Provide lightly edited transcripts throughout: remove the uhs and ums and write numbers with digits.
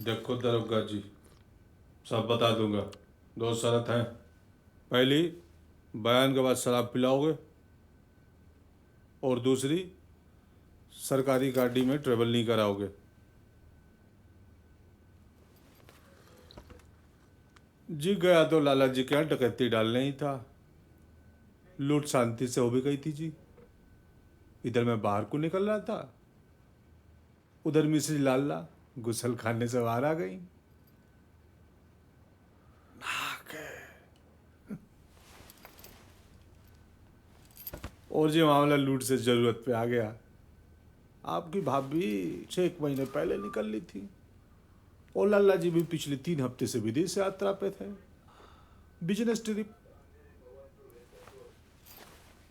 देखो दरोगा जी, सब बता दूंगा। दो शर्त हैं। पहली, बयान के बाद शराब पिलाओगे, और दूसरी, सरकारी गाड़ी में ट्रेवल नहीं कराओगे। जी गया तो लाला जी के यहाँ डकैती डालने ही था। लूट शांति से हो भी गई थी जी। इधर मैं बाहर को निकल रहा था, उधर मिश्री लाला गुसल खाने से बाहर आ गई। और ये मामला लूट से जरूरत पे आ गया। आपकी भाभी 6 महीने पहले निकल ली थी, और लाला जी भी पिछले 3 हफ्ते से विदेश यात्रा पे थे, बिजनेस ट्रिप।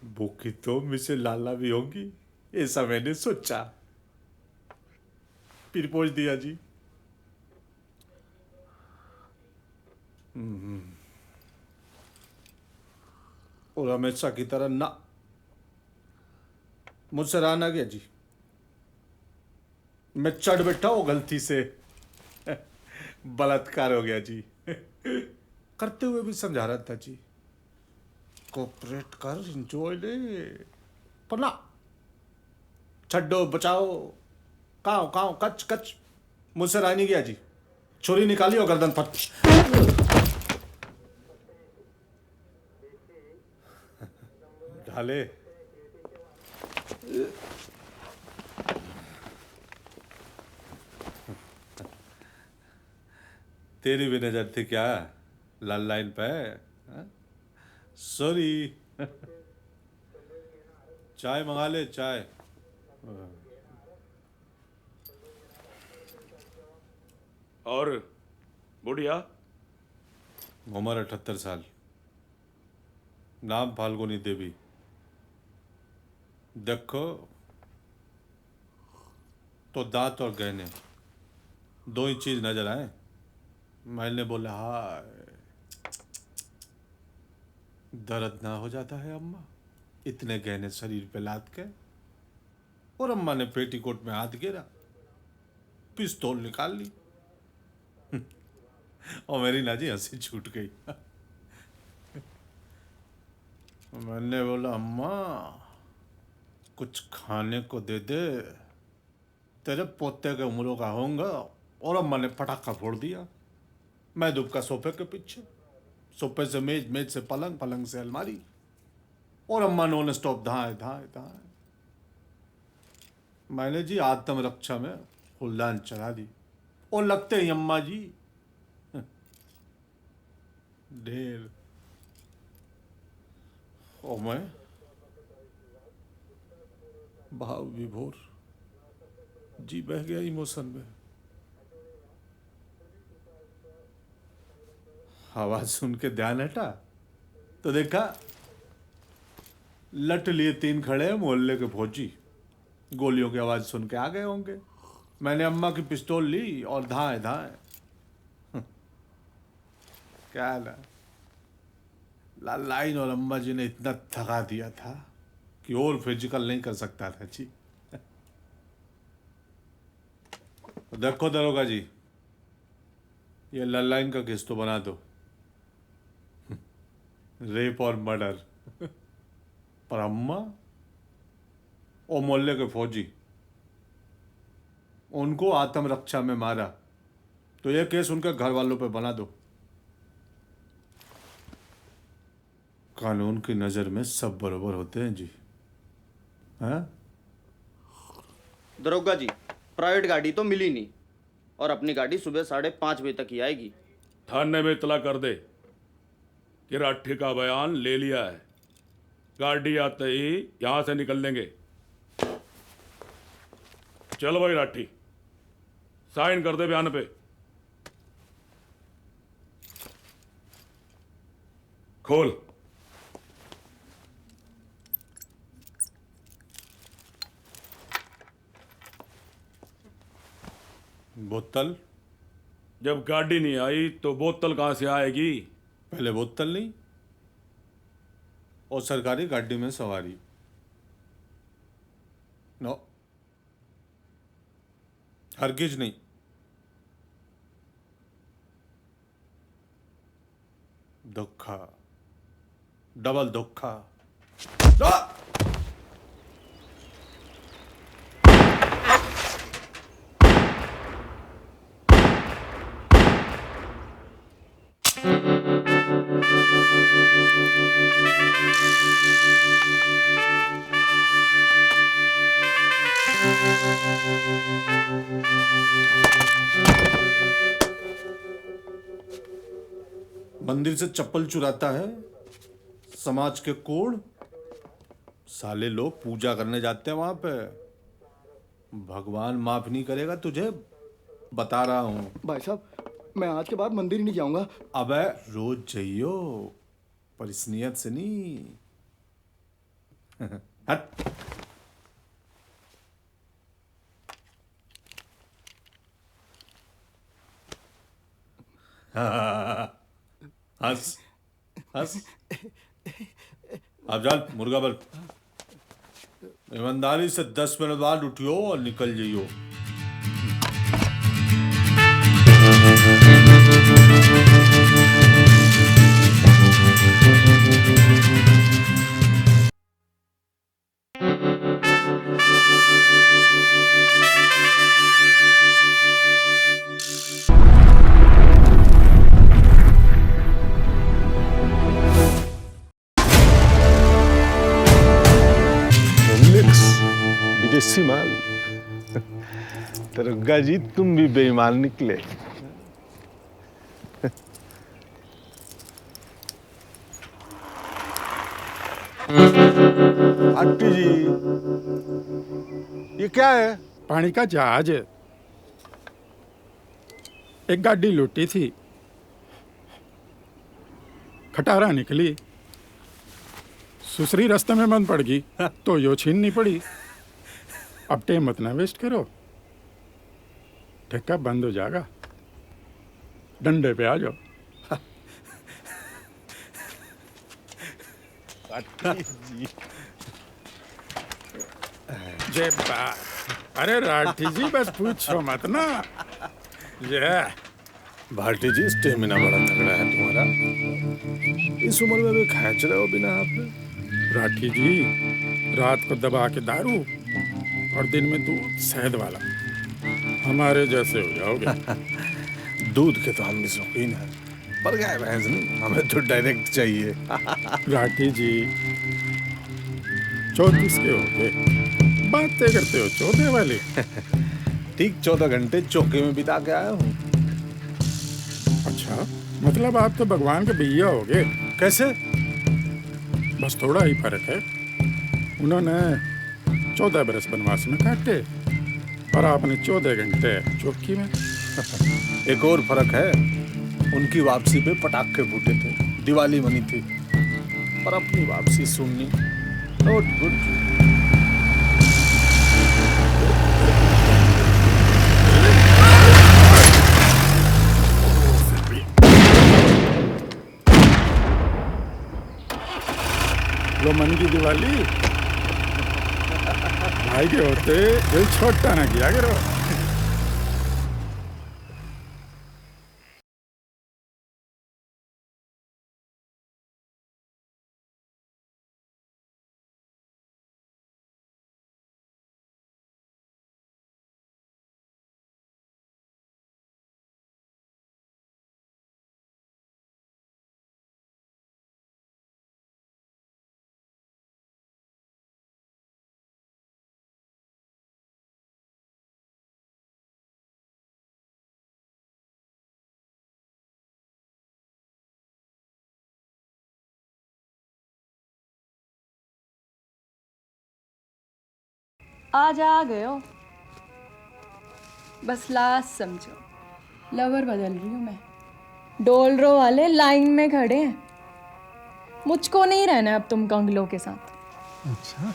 भूखी तो मिसे लाला भी होंगी, ऐसा मैंने सोचा, फिर पहुंच दिया जी। और हमेशा की तरह ना, मुझसे रहा ना गया जी। मैं चढ़ बैठा हूँ गलती से, बलात्कार हो गया जी। करते हुए भी समझा रहा था जी, कोऑपरेट कर, इंजॉय ले, पर ना, छड्डो बचाओ, काओ काओ कच कच, मुझसे रहा नहीं गया जी। छुरी निकाली और गर्दन फट ढाले। तेरी भी नजर थी क्या लाल लाइन पे? सॉरी। चाय मंगा ले, चाय। और बुढ़िया? उम्र 78 साल, नाम फाल्गुनी देवी। देखो तो दांत और गहने, दो ही चीज नजर आए। मैंने बोला हाय, दर्द ना हो जाता है अम्मा, इतने गहने शरीर पे लाद के। और अम्मा ने पेटीकोट में हाथ गिरा, पिस्तौल निकाल ली, और मेरी ना जी हंसी छूट गई। मैंने बोला अम्मा, कुछ खाने को दे दे, तेरे पोते के उम्रों का होऊंगा। और अम्मा ने पटाखा फोड़ दिया। मैं दुबका सोफे के पीछे, सोफे से मेज, मेज से पलंग, पलंग से अलमारी, और अम्मा नॉन स्टॉप धाए धाए धाए। मैंने जी आत्मरक्षा में फुलदान चढ़ा दी, और लगते ही अम्मा जी ढेर। और मैं भाव विभोर, जी बह गया इमोशन में। आवाज सुन के ध्यान हटा तो देखा, लट लिए 3 खड़े मोहल्ले के फौजी, गोलियों की आवाज सुन के आ गए होंगे। मैंने अम्मा की पिस्तौल ली और धाए धाए। क्या ना, लाइन और अम्मा जी ने इतना थका दिया था कि और फिजिकल नहीं कर सकता था जी। देखो दरोगा जी, ये लाइन का केस तो बना दो, रेप और मर्डर। पर अम्मा और मोहल्ले के फौजी, उनको आत्मरक्षा में मारा, तो यह केस उनके घर वालों पे बना दो। कानून की नजर में सब बराबर होते हैं जी। हैं? दरोगा जी, प्राइवेट गाड़ी तो मिली नहीं, और अपनी गाड़ी सुबह 5:30 बजे तक ही आएगी। थाने में इतला कर दे कि राठी का बयान ले लिया है। गाड़ी आते ही यहां से निकल लेंगे। चलो भाई राठी, साइन कर दे बयान पे। खोल। बोतल? जब गाड़ी नहीं आई तो बोतल कहां से आएगी? पहले बोतल नहीं, और सरकारी गाड़ी में सवारी। नो, हरगिज नहीं। दुखा, डबल दुखा। मंदिर से चप्पल चुराता है, समाज के कोड। साले लोग पूजा करने जाते हैं वहां पे। भगवान माफ नहीं करेगा तुझे, बता रहा हूं। भाई साहब, मैं आज के बाद मंदिर ही नहीं जाऊंगा। अबे रोज जाइयो, पर इस नियत से नहीं। हट। हंस हंस। अब जान मुर्गा बल। ईमानदारी से 10 मिनट बाद उठियो और निकल जाइयो। मिक्स विदेशी माल। दरोगा जी, तुम भी बेईमान निकले। आंटी जी, ये क्या है? पानी का जहाज है। एक गाड़ी लूटी थी, खटारा निकली, सुसरी रास्ते में बंद पड़ गई तो यो छीननी पड़ी। अब टे मत ना वेस्ट करो, ठेका बंद हो जाएगा। डंडे पे आ जाओ। आंटी जी, जय बात। अरे राठी जी, बस पूछो मत ना। ये भाटी जी, स्टेमिना बड़ा तगड़ा है तुम्हारा। इस उम्र में भी खींच रहे हो बिना हाथ में। राठी जी, रात को दबा के दारू और दिन में दूध शहद वाला, हमारे जैसे हो जाओगे। दूध के तो हम भी शौकीन हैं, पर गाय भैंस नहीं, हमें तो डायरेक्ट चाहिए। राठी जी, 34 के हो गए, बातें करते हो चौथे वाली। ठीक 14 घंटे चौके में बिता के आया हूँ। अच्छा, मतलब आप तो भगवान के भैया हो गए। कैसे? बस थोड़ा ही फर्क है। उन्होंने 14 बरस बनवास में काटे और आपने 14 घंटे चौकी में। एक और फर्क है, उनकी वापसी पे पटाखे फूटे थे, दिवाली मनी थी, पर अपनी वापसी सुननी। Note good. लो मन की दिवाली, भाई के होते दिल छोटा ना किया करो। आज आ गए हो, बस लास्ट समझो। लवर बदल रही हूँ मैं। डोलरो वाले लाइन में खड़े हैं, मुझको नहीं रहना अब तुम कंगलों के साथ। अच्छा,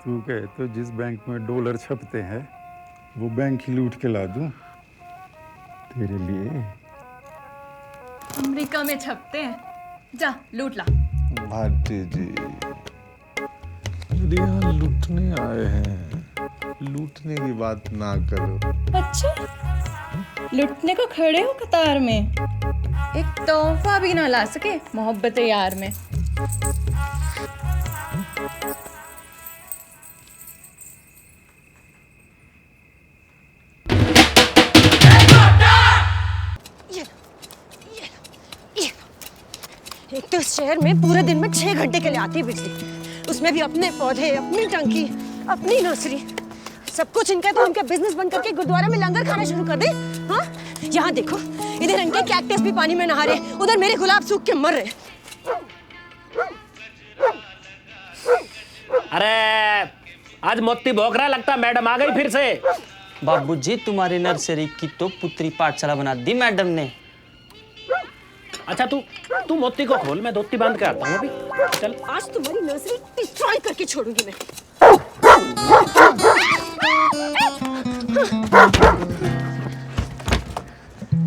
तू कहे तो जिस बैंक में डॉलर छपते हैं वो बैंक ही लूट के ला दूं तेरे लिए। अमेरिका में छपते हैं, जा लूट ला। भाटी जी, मेरे यहाँ लूटने आए हैं, लूटने की बात ना करो। अच्छा, लुटने को खड़े हो कतार में? एक तोहफा भी ना ला सके मोहब्बत यार में। एक तो इस शहर में पूरे दिन में 6 घंटे के लिए आती है बिजली, उसमें भी अपने पौधे, अपनी टंकी, अपनी नर्सरी, सब कुछ इनका। तो हमके बिजनेस बंद करके गुरुद्वारा में लंगर खाना शुरू कर दे। हाँ, यहाँ देखो, इधर इनके कैक्टस भी पानी में नहा रहे, उधर मेरे गुलाब सूख के मर रहे। अरे आज मोती भौंक रहा लगता, मैडम आ गई फिर से। बाबूजी, तुम्हारी नर्सरी की तो पुत्री पाठशाला बना दी मैडम ने। अच्छा तू मोती को खोल, मैं धोती बांध के आता हूँ अभी। चल, आज तुम्हारी नर्सरी डिस्ट्रॉय करके छोड़ूंगी मैं।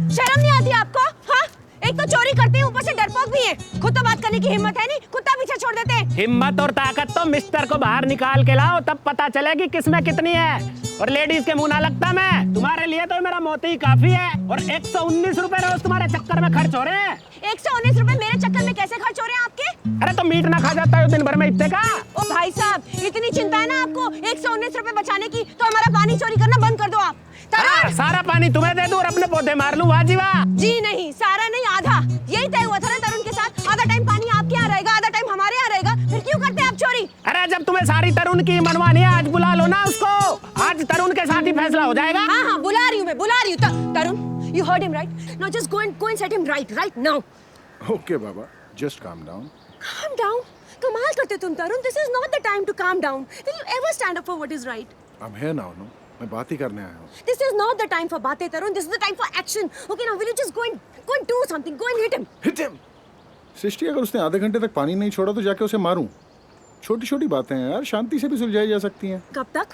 शर्म नहीं आती आपको? हाँ, एक तो चोरी करते हैं, ऊपर से डरपोक भी है। खुद तो बात करने की हिम्मत है नहीं, कुत्ता पीछे छोड़ देते हैं। हिम्मत और ताकत तो मिस्टर को बाहर निकाल के लाओ, तब पता चलेगी किसमें कितनी है। और लेडीज के मुंह ना लगता मैं, तुम्हारे लिए तो मेरा मोती काफी है। और 119 रुपए रोज तुम्हारे चक्कर में खर्च हो रहे हैं। 119 रुपए मेरे चक्कर में कैसे खर्च हो रहे हैं आपके? अरे तो मीट ना खा जाता है दिन भर में इतने का। ओ भाई साहब, इतनी चिंता है ना आपको 119 रुपए बचाने की, तो हमारा पानी चोरी करना बंद कर दो आप। सारा पानी तुम्हें दे दूं और अपने पौधे मार लूं, वाह जी वाह। जी नहीं, सारा नहीं, आधा। यही तय हुआ था ना तरुण के साथ, आधा टाइम पानी आपके यहाँ रहेगा, आधा टाइम हमारे यहाँ रहेगा। फिर क्यों करते हैं आप चोरी? अरे जब तुम्हें सारी तरुण की मनवानी है, आज बुला लो ना उसको। आज तरुण के साथ ही फैसला हो जाएगा। हाँ हाँ, बुला रही हूँ मैं, बुला रही हूँ। तरुण, you heard him right? Now just go and set him right now. Okay, Baba. Just calm down. Calm down? कमाल करते हो तुम तरुण। This is not the time to calm down. Will you ever stand up for what is right? I'm here now, no? मैं बात ही करने आया हूँ। This is not the time for बातें तरुण. This is the time for action. Okay, now will you just go and do something? Go and hit him. Hit him. सृष्टि, अगर उसने आधे घंटे तक पानी नहीं छोड़ा तो जाके उसे मारूं। छोटी छोटी बातें हैं यार, शांति से भी सुलझाई जा सकती हैं। कब तक?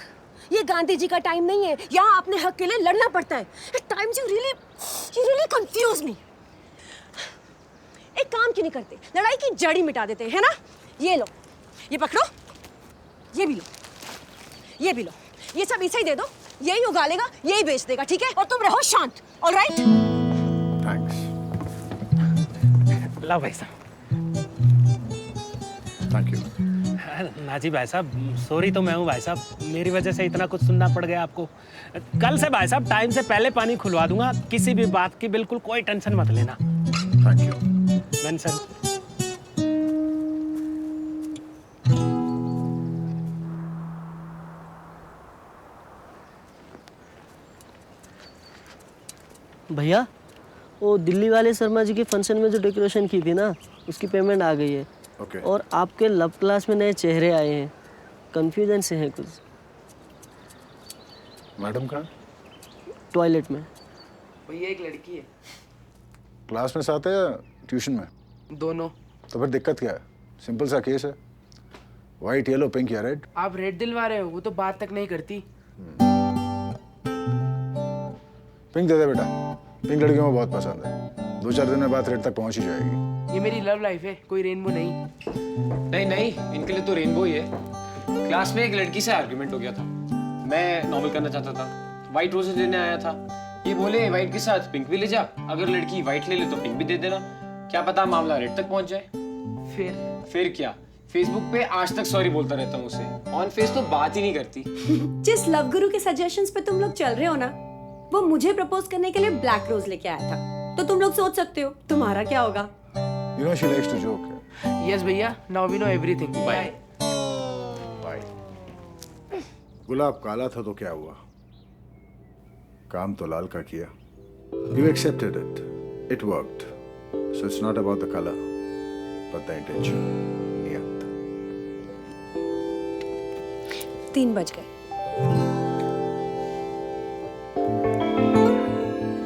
ये गांधी जी का टाइम नहीं है। यहाँ अपने हक के लिए लड़ना पड़ता है। At times you really confuse me. एक काम क्यों नहीं करते? लड़ाई की जड़ ही मिटा देते हैं, है ना? ये लो, ये पकड़ो, ये भी लो, ये भी लो, ये सब इसे ही दे दो। यही उगा लेगा, यही बेच देगा, ठीक है? और तुम रहो शांत। All right? Thanks. लो भाई साहब। Thank you. नाजी भाई साहब, सॉरी तो मैं हूँ भाई साहब, मेरी वजह से इतना कुछ सुनना पड़ गया आपको। कल से भाई साहब टाइम से पहले पानी खुलवा दूंगा, किसी भी बात की बिल्कुल कोई टेंशन मत लेना। Thank you. मेंशन। भैया, वो दिल्ली वाले शर्मा जी के फंक्शन में जो डेकोरेशन की थी ना, उसकी पेमेंट आ गई है। Okay. और आपके लब क्लास में नए चेहरे आए हैं, कंफ्यूजन से हैं कुछ। मैडम कहाँ? टॉयलेट में। भैया एक लड़की है। क्लास में साथ है या ट्यूशन में? दोनों। तो फिर दिक्कत क्या है? सिंपल सा केस है। व्हाइट, येलो, पिंक या रेड? आप रेड दिलवा रहे हो, वो तो बात तक नहीं करती। पिंक दे दे बेटा, पिंक लड़कियों में बहुत पसंद है। 2-4 दिन में बात रेड तक पहुंच ही जाएगी। ये मेरी लव लाइफ है, कोई रेनबो नहीं। नहीं, इनके लिए तो रेनबो ही है। क्लास में एक लड़की से आर्गुमेंट हो गया था। मैं नॉवल करना चाहता था, व्हाइट रोजेस लेने आया था। ये बोले व्हाइट के साथ पिंक भी ले जा, अगर लड़की व्हाइट ले ले तो पिंक भी दे देना। क्या पता मामला रेड तक पहुंच जाए। फिर क्या, फेसबुक पे आज तक सॉरी बोलता रहता हूँ उसे, ऑन फेस तो बात ही नहीं करती। जिस लव गुरु के सजेशंस पे तुम लोग चल रहे हो ना, वो मुझे प्रपोज करने के लिए ब्लैक रोज लेके आया था। तो तुम लोग सोच सकते हो तुम्हारा क्या होगा। You know she likes to joke. Yes भैया, now we know everything. Bye. गुलाब काला था तो क्या हुआ, काम तो लाल का किया। You accepted it. It worked. So it's not about the color, but the intention. नियत। 3 बज गए।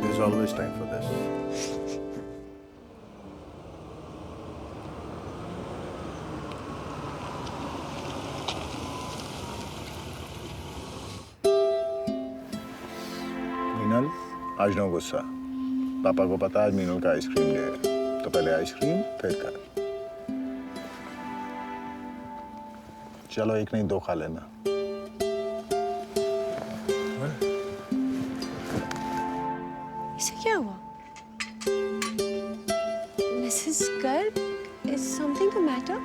There's always time for this. Meenal, आज नो गुस्सा। पापा को पता आज मीनल का आइसक्रीम डे है, तो पहले आइसक्रीम फिर कर। चलो एक नहीं 2 खा लेना। इसे क्या हुआ? This girl, is something the matter?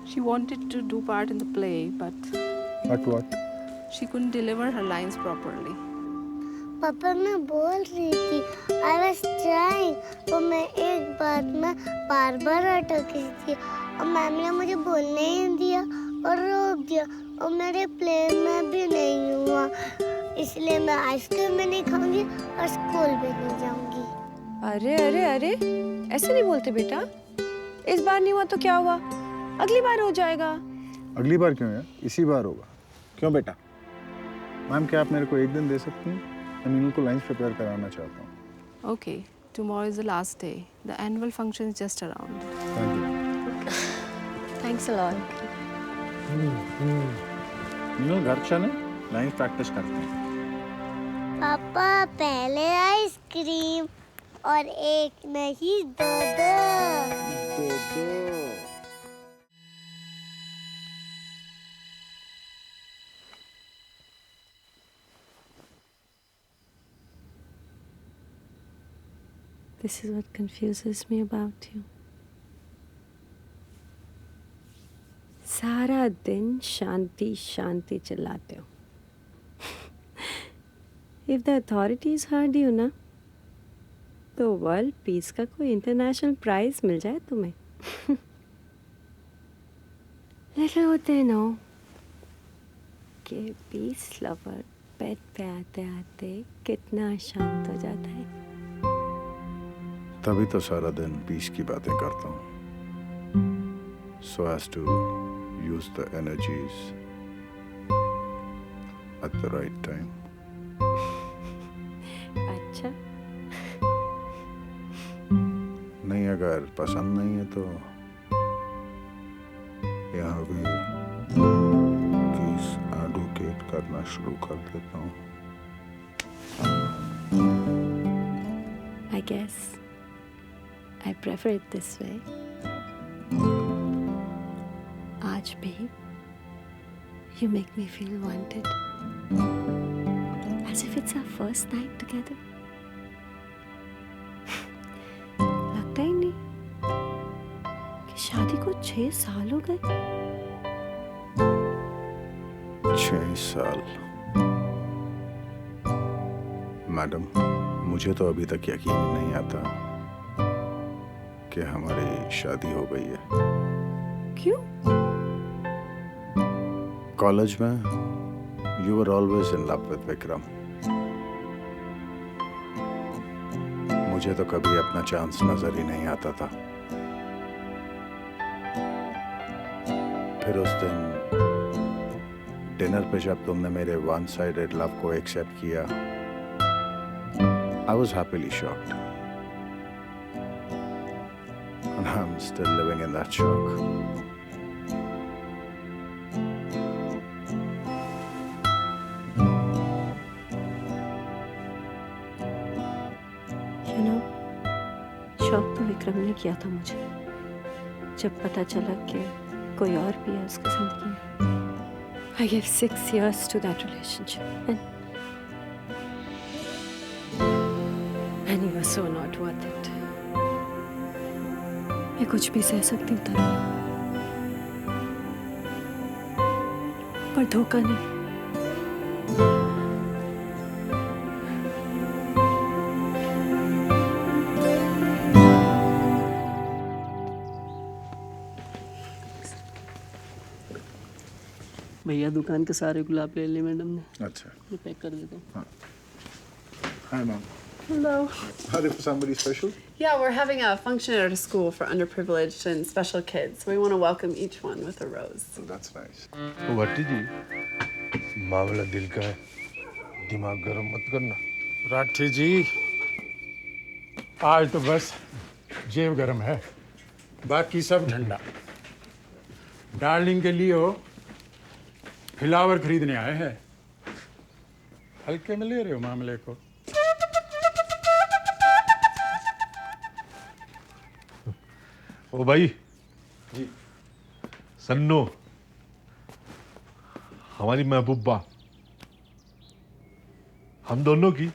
She wanted to do part in the play, but What? she couldn't deliver her lines properly. पापा मैं बोल रही थी I was trying, तो मैं एक बात में बार बार अटक रही थी और मैम ने मुझे बोलने ही नहीं दिया और रोक दिया और मेरे प्ले में भी नहीं हुआ, इसलिए मैं आइसक्रीम भी नहीं खाऊंगी और स्कूल भी नहीं जाऊंगी। अरे अरे अरे, ऐसे नहीं बोलते बेटा। इस बार नहीं हुआ तो क्या हुआ, अगली बार हो जाएगा। अगली बार क्यों यार, इसी बार होगा। क्यों बेटा? मैम क्या आप मेरे को एक दिन दे सकती हैं? मैं मीनू को लाइन्स प्रिपेयर कराना चाहता हूँ। Okay, tomorrow is the last day. The annual function is just around. Thank you. Thanks a lot. Meenu घर चले, लाइन्स प्रैक्टिस करते हैं। पापा पहले आइसक्रीम और एक नहीं दो। This is what confuses me about you. सारा दिन शांति शांति चिल्लाते हो। If the authorities heard you ना, तो वर्ल्ड पीस का कोई इंटरनेशनल प्राइज मिल जाए तुम्हें। Little होते नो कि पीस लवर बेड पे आते आते कितना शांत हो जाता है। तभी तो सारा दिन पीस की बातें करता हूँ, so as to use the energies at the right time. अच्छा, नहीं अगर पसंद नहीं है तो यहाँ भी केस एडवोकेट करना शुरू कर देता हूँ। I guess I prefer it this way. आज भी you make me feel wanted, as if it's our first night together. लगता ही नहीं कि शादी को 6 साल हो गए। 6 साल? मैडम, मुझे तो अभी तक यकीन नहीं आता कि हमारी शादी हो गई है। क्यों? कॉलेज में you were always in love with Vikram. मुझे तो कभी अपना चांस नजर ही नहीं आता था। फिर उस दिन डिनर पे जब तुमने मेरे वन साइडेड लव को एक्सेप्ट किया, I was happily shocked. And I'm still living in that shock. You know, शौक तो विक्रम ने किया था मुझे, जब पता चला कि कोई और भी है उसकी जिंदगी में। I gave 6 years to that relationship, and he was so not worth it. मैं कुछ भी सह सकती हूँ तनु, पर धोखा नहीं। भैया दुकान के सारे गुलाब ले लिए मैडम ने। अच्छा, मैं पैक कर देता हूँ। हाँ। Hi, Mom. Hello. Are they for somebody special? Yeah, we're having a function at our school for underprivileged and special kids. We want to welcome each one with a rose. Oh, that's nice. तो भट्टी जी, मामला दिल का है, दिमाग गरम मत करना। राठी जी, आज तो बस जेब गरम है, बाकी सब ठंडा। डार्लिंग के लिए हो फ्लावर खरीदने आए हैं, हल्के में ले रहे हो मामले को। ओ भाई जी, सन्नो, हमारी महबूबा, हम दोनों की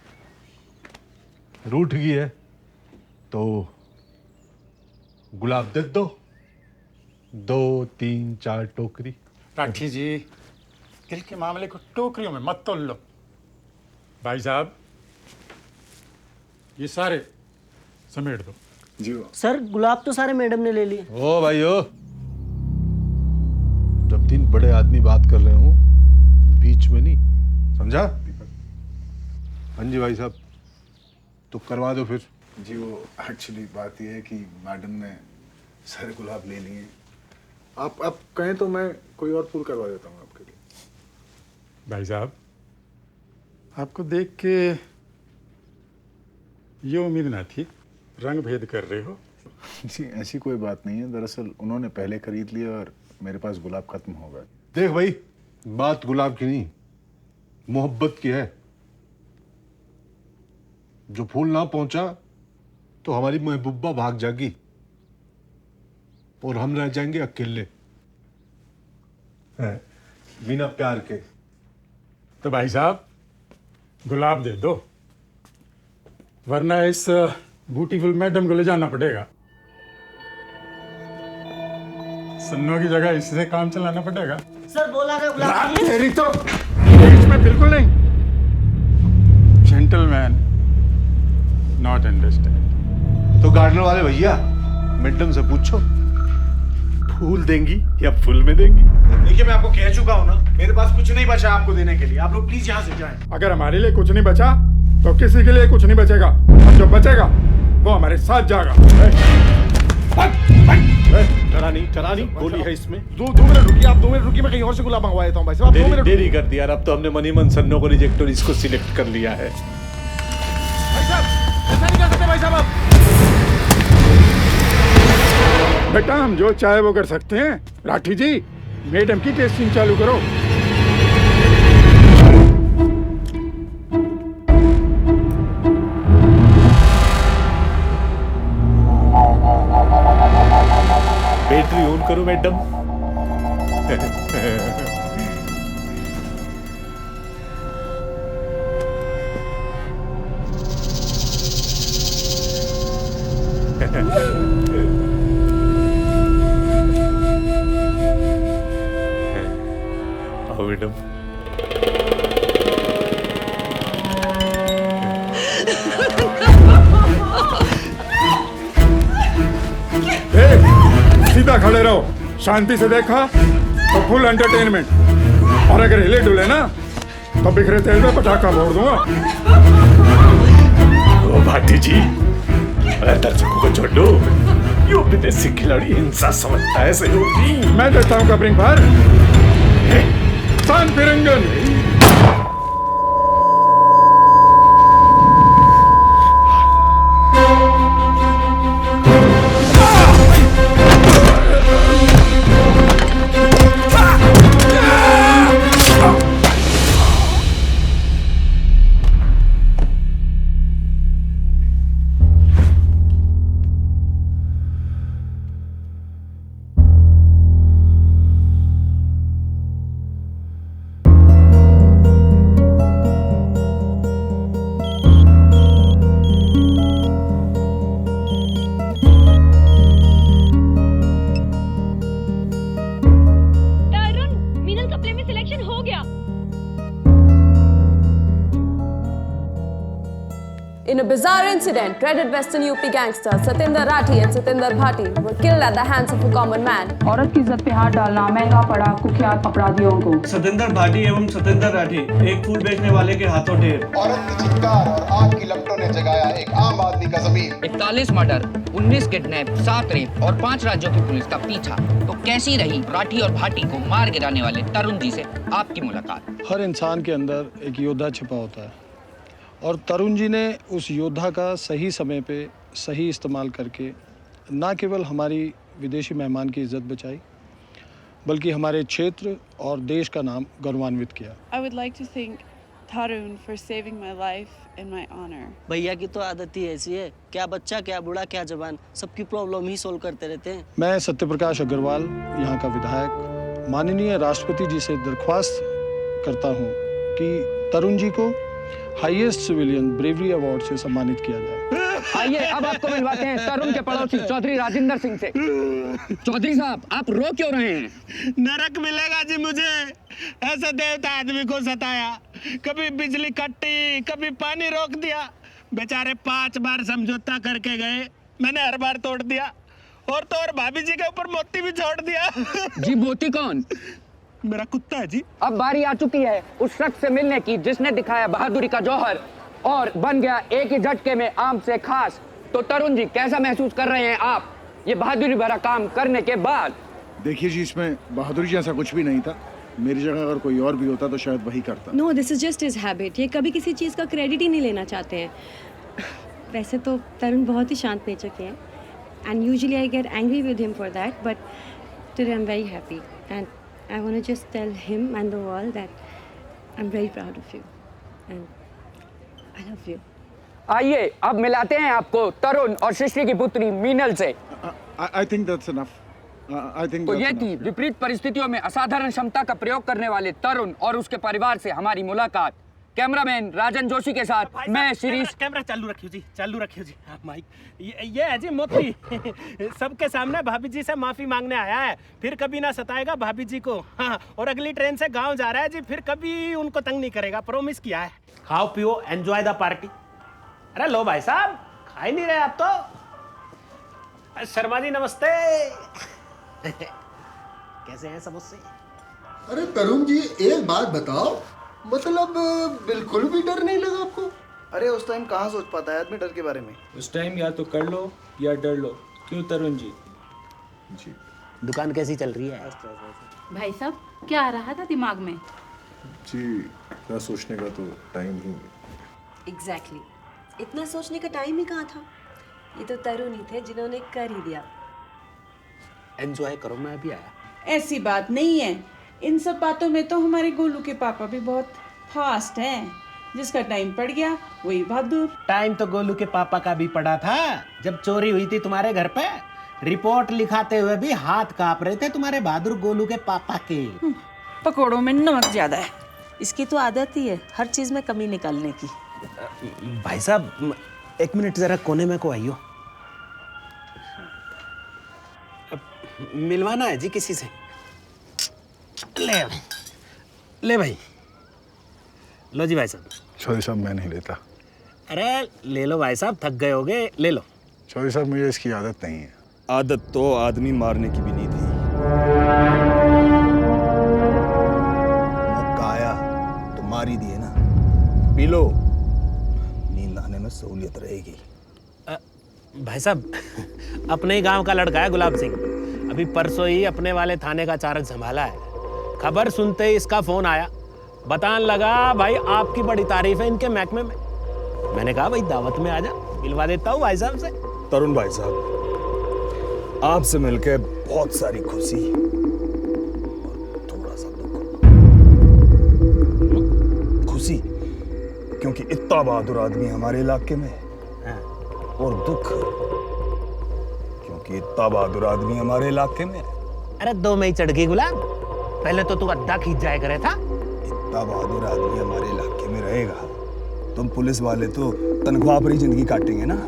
रूठ गई है, तो गुलाब दे दो, 2, 3, 4 टोकरी। राठी जी, दिल के मामले को टोकरियों में मत तोल लो। भाई साहब, ये सारे समेट दो। जी सर, गुलाब तो सारे मैडम ने ले लिए। ओ भाई ओ, जब 3 बड़े आदमी बात कर रहे हो बीच में नहीं, समझा? हाँ जी भाई साहब, तो करवा दो फिर। जी वो एक्चुअली बात ये है कि मैडम ने सारे गुलाब ले लिए। आप कहें तो मैं कोई और फूल करवा देता हूँ आपके लिए। भाई साहब, आपको देख के ये उम्मीद ना थी, रंग भेद कर रहे हो। जी ऐसी कोई बात नहीं है, दरअसल उन्होंने पहले खरीद लिया और मेरे पास गुलाब खत्म हो गए। देख भाई, बात गुलाब की नहीं, मोहब्बत की है। जो फूल ना पहुंचा तो हमारी महबूबा भाग जाएगी और हम रह जाएंगे अकेले, बिना प्यार के। तो भाई साहब, गुलाब दे दो, वरना इस ब्यूटीफुल मैडम को ले जाना पड़ेगा। सन्नों की जगह इससे काम चलाना पड़ेगा। सर बोला था गुलाब। तेरी तो इसमें बिल्कुल नहीं। Gentleman not understand. तो गार्डनर वाले भैया, मैडम से पूछो फूल देंगी या फूल में देंगी? देखिए, मैं आपको कह चुका हूँ ना, मेरे पास कुछ नहीं बचा आपको देने के लिए। आप लोग प्लीज यहाँ से जाएं। अगर हमारे लिए कुछ नहीं बचा तो किसी के लिए कुछ नहीं बचेगा, और जो बचेगा वो हमारे साथ जाएगा। डरा नहीं, गोली है इसमें। 2 मिनट रुकिए, आप 2 मिनट रुकिए, मैं कहीं और से गुलाब मंगवा देता हूँ भाई साहब। आप 2 मिनट देरी कर दिया यार, अब तो हमने मनी मन सन्नो को रिजेक्ट और इसको सिलेक्ट कर लिया है। भाई साहब, ऐसा नहीं कर सकते भाई साहब आप। बेटा, हम जो चाहे वो कर सकते हैं। राठी जी, मैडम की टेस्टिंग चालू करो। बैटरी ऑन करो मैडम। आओ मैडम। सीधा खड़े रहो, शांति से देखा तो फुल एंटरटेनमेंट, और अगर हिले डुले ना तो बिखरे तेल में पटाखा फोड़ दूंगा। ओ भाटी जी, अरे दर्शकों को छोड़ दो, यो विदेशी खिलाड़ी हिंसा समझता है सहयोगी। मैं देता हूँ कपरिंग पर सान फिरंगन। In a bizarre incident, dreaded Western UP gangsters Satinder Rathi and Satinder Bhati were killed at the hands of a common man. औरत की इज्जत पे हाथ डालना महंगा पड़ा कुख्यात अपराधियों को। सतिंदर भाटी एवं सतिंदर राठी एक फूल बेचने वाले के हाथों ढेर। औरत की चित्कार और आग की लपटों ने जगाया एक आम आदमी का ज़मीर। 41 मर्डर, 19 किडनैप, 7 रेप और 5 राज्यों की पुलिस का पीछा। तो कैसी रही राठी और भाटी को मार गिराने वाले तरुण जी से आपकी मुलाकात? हर इंसान के अंदर एक योद्धा छिपा होता है और तरुण जी ने उस योद्धा का सही समय पे सही इस्तेमाल करके ना केवल हमारी विदेशी मेहमान की इज्जत बचाई बल्कि हमारे क्षेत्र और देश का नाम गौरवान्वित किया। I would like to thank Tarun for saving my life and my honor. भैया की तो आदत ही ऐसी है, क्या बच्चा क्या बूढ़ा क्या जवान, सबकी प्रॉब्लम ही सोल्व करते रहते हैं। मैं सत्यप्रकाश अग्रवाल, यहाँ का विधायक, माननीय राष्ट्रपति जी से दरख्वास्त करता हूँ कि तरुण जी को हाईएस्ट सिविलियन ब्रेवरी अवार्ड से सम्मानित किया जाए। आइए अब आपको मिलवाते हैं तरुण के पड़ोसी चौधरी राजेंद्र सिंह से। चौधरी साहब, आप रो क्यों रहे हैं? नरक मिलेगा जी मुझे, ऐसा देवता आदमी को सताया। कभी बिजली कट्टी, कभी पानी रोक दिया। बेचारे 5 बार समझौता करके गए, मैंने हर बार तोड़ दिया। और तो और भाभी जी के ऊपर मोती भी छोड़ दिया। जी मोती कौन? मेरा कुत्ता है जी। अब बारी आ चुकी है उस शख्स से मिलने की जिसने दिखाया बहादुरी का जौहर और बन गया एक ही झटके में आम से खास। तो तरुण जी, कैसा महसूस कर रहे हैं आप ये बहादुरी भरा काम करने के बाद? देखिए जी, इसमें बहादुरी जैसा कुछ भी नहीं था। मेरी जगह अगर कोई और भी होता तो शायद वही करता। No, this is just his habit. ये कभी किसी चीज़ का क्रेडिट ही नहीं लेना चाहते हैं। वैसे तो तरुण बहुत ही शांत नेचर के हैं and usually I get angry with him for that, but today I am very happy and I want to just tell him and the world that I am very proud of you and I love you. आइए अब मिलाते हैं आपको तरुण और सृष्टि की पुत्री मीनल से। I think that's enough. तो ये थी विपरीत परिस्थितियों में असाधारण क्षमता का प्रयोग करने वाले तरुण और उसके परिवार से हमारी मुलाकात। कैमरामैन राजन जोशी के साथ मैं शिरीष। कैमरा चालू रखियो जी, चालू रखियो जी। माइक ये है जी मोती। सबके सामने भाभी जी से माफी मांगने आया है, फिर कभी ना सताएगा भाभी जी को। हाँ, और अगली ट्रेन से गांव जा रहा है जी, फिर कभी उनको तंग नहीं करेगा, प्रॉमिस किया है। खाओ पियो, एंजॉय द पार्टी। अरे लो भाई साहब, खा ही नहीं रहे आप तो। शर्मा जी नमस्ते। कैसे हैं समोसे? अरे तरुण जी, एक बात बताओ, मतलब बिल्कुल भी डर नहीं लगा आपको? अरे उस टाइम कहाँ सोच पाता है आदमी डर के बारे में। उस टाइम या तो कर लो या डर लो। क्यों तरुण जी? जी। दुकान कैसी चल रही है? भाई साहब, क्या आ रहा था दिमाग में? जी, क्या सोचने का तो टाइम ही। एग्जैक्टली, इतना सोचने का टाइम ही कहाँ था। ये तो तरुण ही थे जिन्होंने कर ही दिया। एंजॉय करो, मैं अभी आया। ऐसी बात नहीं है, इन सब बातों में तो हमारे गोलू के पापा भी बहुत फास्ट हैं। जिसका टाइम पड़ गया वही बहादुर। टाइम तो गोलू के पापा का भी पड़ा था। जब चोरी हुई थी तुम्हारे घर पे, रिपोर्ट लिखाते हुए भी हाथ कांप रहे थे तुम्हारे बहादुर गोलू के पापा के। पकोड़ों में नमक ज्यादा है। इसकी तो आदत ही है हर चीज में कमी निकालने की। भाई साहब, 1 मिनट जरा कोने में को आइयो। मिलवाना है जी किसी से। ले भाई, लो जी भाई साहब। चौधरी साहब, मैं नहीं लेता। अरे ले लो भाई साहब, थक गए होगे, ले लो। चौधरी साहब, मुझे इसकी आदत नहीं है। आदत तो आदमी मारने की भी नहीं थी। मौका आया तो मार ही दिए ना। पी लो, नींद आने में सहूलियत रहेगी। भाई साहब, अपने ही गांव का लड़का है गुलाब सिंह। अभी परसों ही अपने वाले थाने का चार्ज संभाला है। खबर सुनते ही इसका फोन आया, बताने लगा भाई आपकी बड़ी तारीफ है इनके महकमे में। मैंने कहा भाई दावत में आजा, मिलवा देता हूँ भाई साहब से। तरुण भाई साहब, आपसे मिलकर बहुत सारी खुशी और थोड़ा सा दुख। खुशी क्योंकि इतना बहादुर आदमी हमारे इलाके में है, और दुख क्योंकि इतना बहादुर आदमी हमारे इलाके में। अरे 2 में ही चढ़ गई गुलाब, पहले तो तू अद्धा खींच जाया करे था। इतना बहादुर आदमी हमारे इलाके में रहेगा, तुम पुलिस वाले तो तनख्वाह पर ही जिंदगी काटेंगे ना।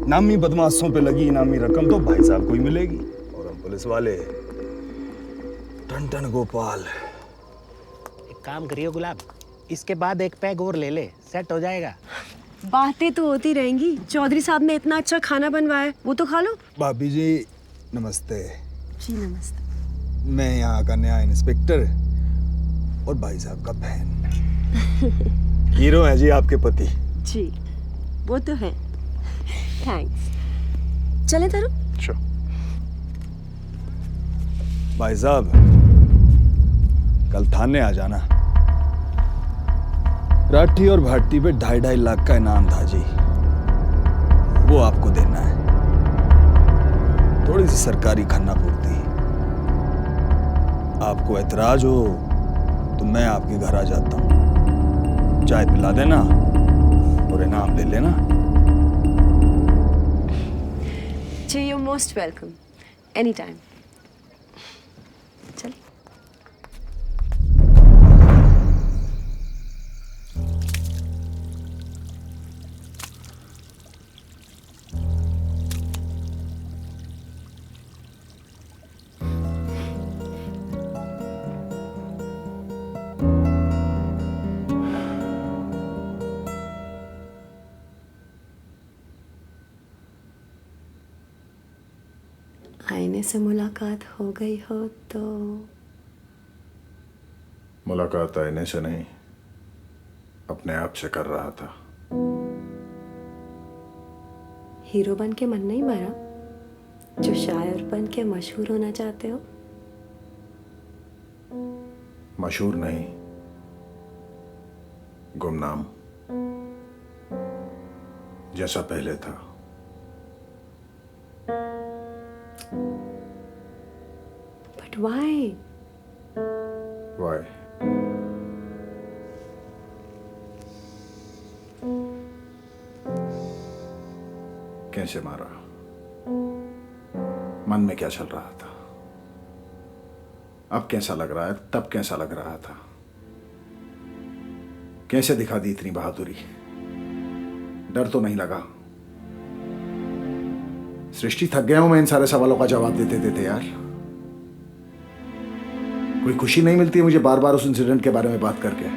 नामी बदमाशों पे लगी इनामी रकम तो भाई साहब को ही मिलेगी, और हम पुलिस वाले टन टन गोपाल। एक काम करियो गुलाब, इसके बाद 1 पैग और ले ले, सेट हो जाएगा। बातें तो होती रहेंगी। चौधरी साहब ने इतना अच्छा खाना बनवाया, वो तो खा लो। भाभी जी नमस्ते। जी नमस्ते। मैं यहाँ का नया इंस्पेक्टर और भाई साहब का बहन। हीरो है जी आपके पति। जी वो तो है। थैंक्स। चलें तरुण? Sure. भाई साहब, कल थाने आ जाना। राठी और भाटी पे 2.5 लाख का इनाम था जी, वो आपको देना है। थोड़ी सी सरकारी खाना पूर्ति। आपको ऐतराज हो तो मैं आपके घर आ जाता हूँ, चाय पिला देना और इनाम ले लेना। जी, you're most welcome. Anytime. चल। आईने से मुलाकात हो गई हो तो? मुलाकात आईने से नहीं, अपने आप से कर रहा था। हीरो बन के मन नहीं मारा जो शायर बन के मशहूर होना चाहते हो? मशहूर नहीं, गुमनाम, जैसा पहले था। But why? Why? कैसे मारा? मन में क्या चल रहा था? अब कैसा लग रहा है? तब कैसा लग रहा था? कैसे दिखा दी इतनी बहादुरी? डर तो नहीं लगा? सृष्टि, थक गया हूं मैं इन सारे सवालों का जवाब देते देते यार। कोई खुशी नहीं मिलती है मुझे बार बार उस इंसिडेंट के बारे में बात करके।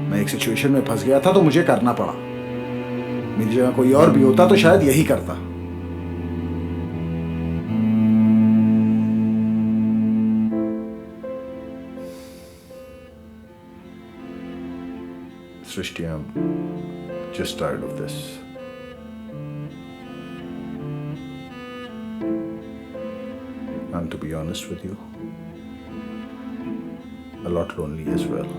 मैं एक सिचुएशन में फंस गया था तो मुझे करना पड़ा। मेरी जगह कोई और भी होता तो शायद यही करता। सृष्टि, I'm just tired of this. And to be honest with you, a lot lonely as well.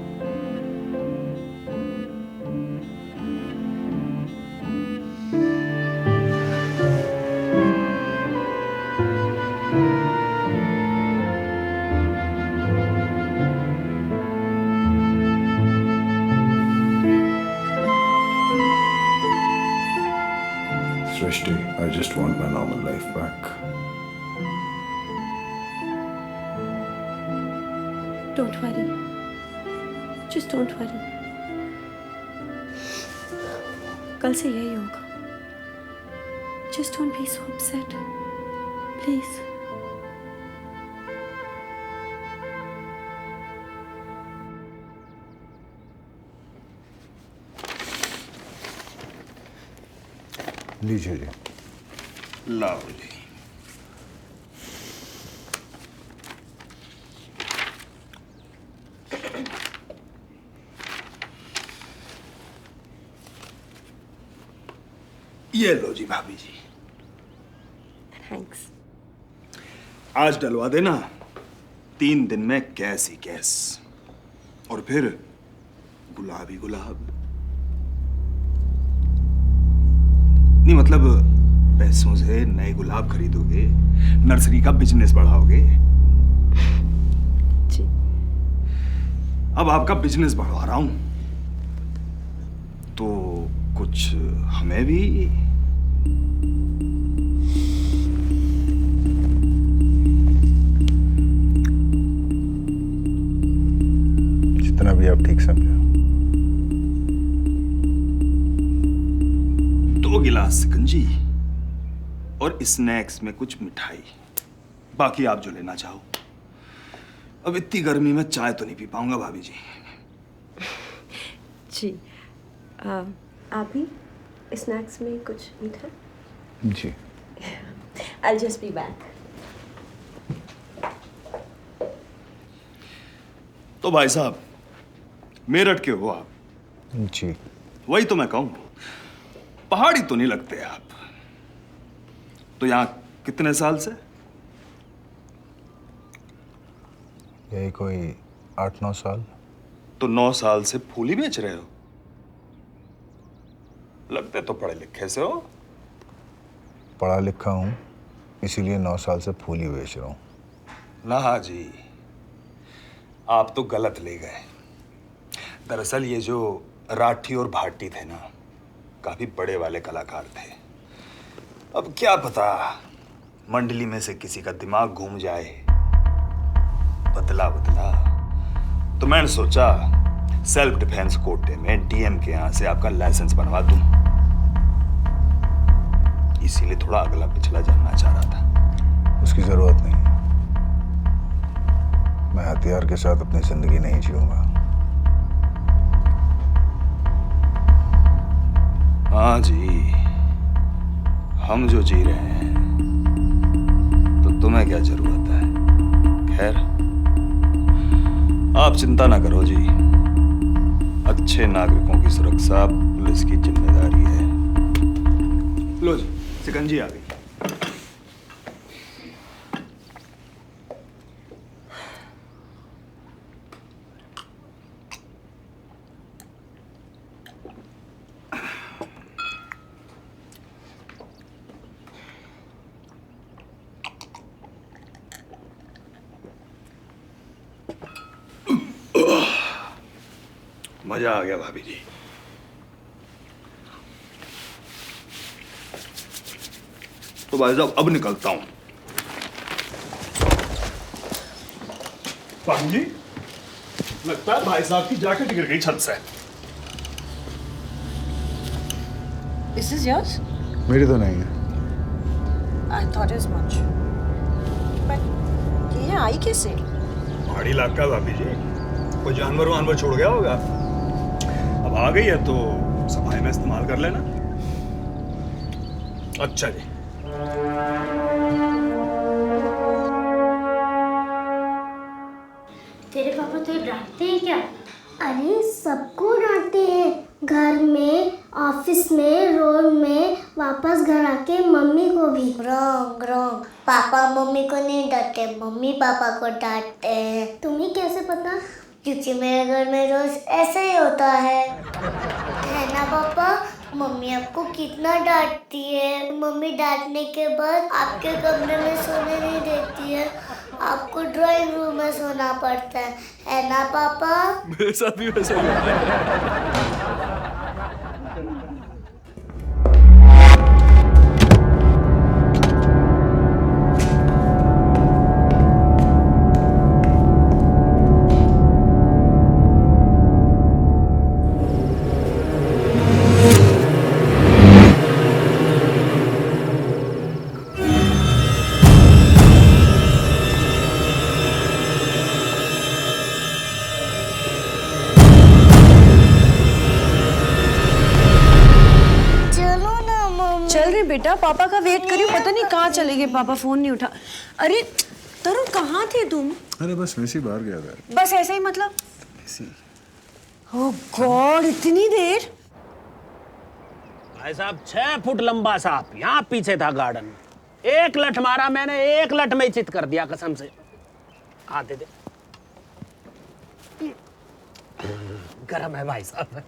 Srishti, I just want my normal life back. Don't worry. Just don't worry. कल से यही होगा. Just don't be so upset. Please. लीजिए जी। लाओ जी। ये लो जी भाभी जी। Thanks. आज डलवा देना 3 दिन में कैस ही कैस, और फिर गुलाब ही गुलाब। नहीं मतलब पैसों से नए गुलाब खरीदोगे, नर्सरी का बिजनेस बढ़ाओगे। जी। अब आपका बिजनेस बढ़वा रहा हूं तो कुछ हमें भी। जितना भी आप ठीक समझो। 2 गिलास गंजी और स्नैक्स में कुछ मिठाई, बाकी आप जो लेना चाहो। अब इतनी गर्मी में चाय तो नहीं पी पाऊंगा भाभी जी। जी। आप भी स्नैक्स में कुछ मीठा? जी। I'll just be back. तो भाई साहब, मेरठ के हो आप? जी। वही तो मैं कहूं, पहाड़ी तो नहीं लगते आप। तो यहाँ कितने साल से? यही कोई 8-9 साल। तो 9 साल से फूल ही बेच रहे हो? लगते तो पढ़े लिखे से हो। पढ़ा लिखा हूँ, इसीलिए 9 साल से फूल ही बेच रहा हूँ। ना जी, आप तो गलत ले गए। दरअसल ये जो राठी और भाटी थे ना, काफी बड़े वाले कलाकार थे। अब क्या पता मंडली में से किसी का दिमाग घूम जाए बदला बदला, तो मैंने सोचा सेल्फ डिफेंस कोटे में डीएम के यहाँ से आपका लाइसेंस बनवा दूं। इसीलिए थोड़ा अगला पिछला जानना चाह रहा था। उसकी जरूरत नहीं। मैं हथियार के साथ अपनी जिंदगी नहीं जीऊंगा। हाँ जी, हम जो जी रहे हैं तो तुम्हें क्या जरूरत है? खैर, आप चिंता ना करो जी। अच्छे नागरिकों की सुरक्षा पुलिस की जिम्मेदारी है। लो जी, शिकंजी आ गई। मजा आ गया भाभी जी। तो भाई साहब अब निकलता हूं। भाभी जी, लगता है भाई साहब की जैकेट गिर गई छत से। Is this yours? मेरी तो नहीं है। I thought as much. But ये आई कैसे? पहाड़ी इलाका भाभी जी, कोई जानवर वानवर छोड़ गया होगा। अब आ गई है तो सफाई में इस्तेमाल कर लेना। अच्छा जी। तेरे पापा तुझे डांटते हैं क्या? अरे सबको डांटते हैं, घर में, ऑफिस में, रोड में, वापस घर आके मम्मी को भी। रॉन्ग रॉन्ग, पापा मम्मी को नहीं डांटते, मम्मी पापा को डांटते हैं। तुम्हें कैसे पता? क्योंकि मेरे घर में रोज ऐसे ही होता है ना पापा? मम्मी आपको कितना डांटती है। मम्मी डांटने के बाद आपके कमरे में सोने नहीं देती है, आपको ड्राइंग रूम में सोना पड़ता है ना पापा? मेरे साथ भी वैसा ही होता है। बेटा, पापा का वेट करियो, पता नहीं कहाँ चले गए पापा, फोन नहीं उठा। अरे तरुण, कहाँ थे तुम? अरे बस वैसे ही बाहर गया था। बस ऐसे ही मतलब? ओह गॉड, इतनी देर? भाई साहब 6 फुट लंबा सांप यहाँ पीछे था गार्डन। एक लठ मारा मैंने, एक लठ में चित कर दिया कसम से। आते दे। गरम है भाई साहब।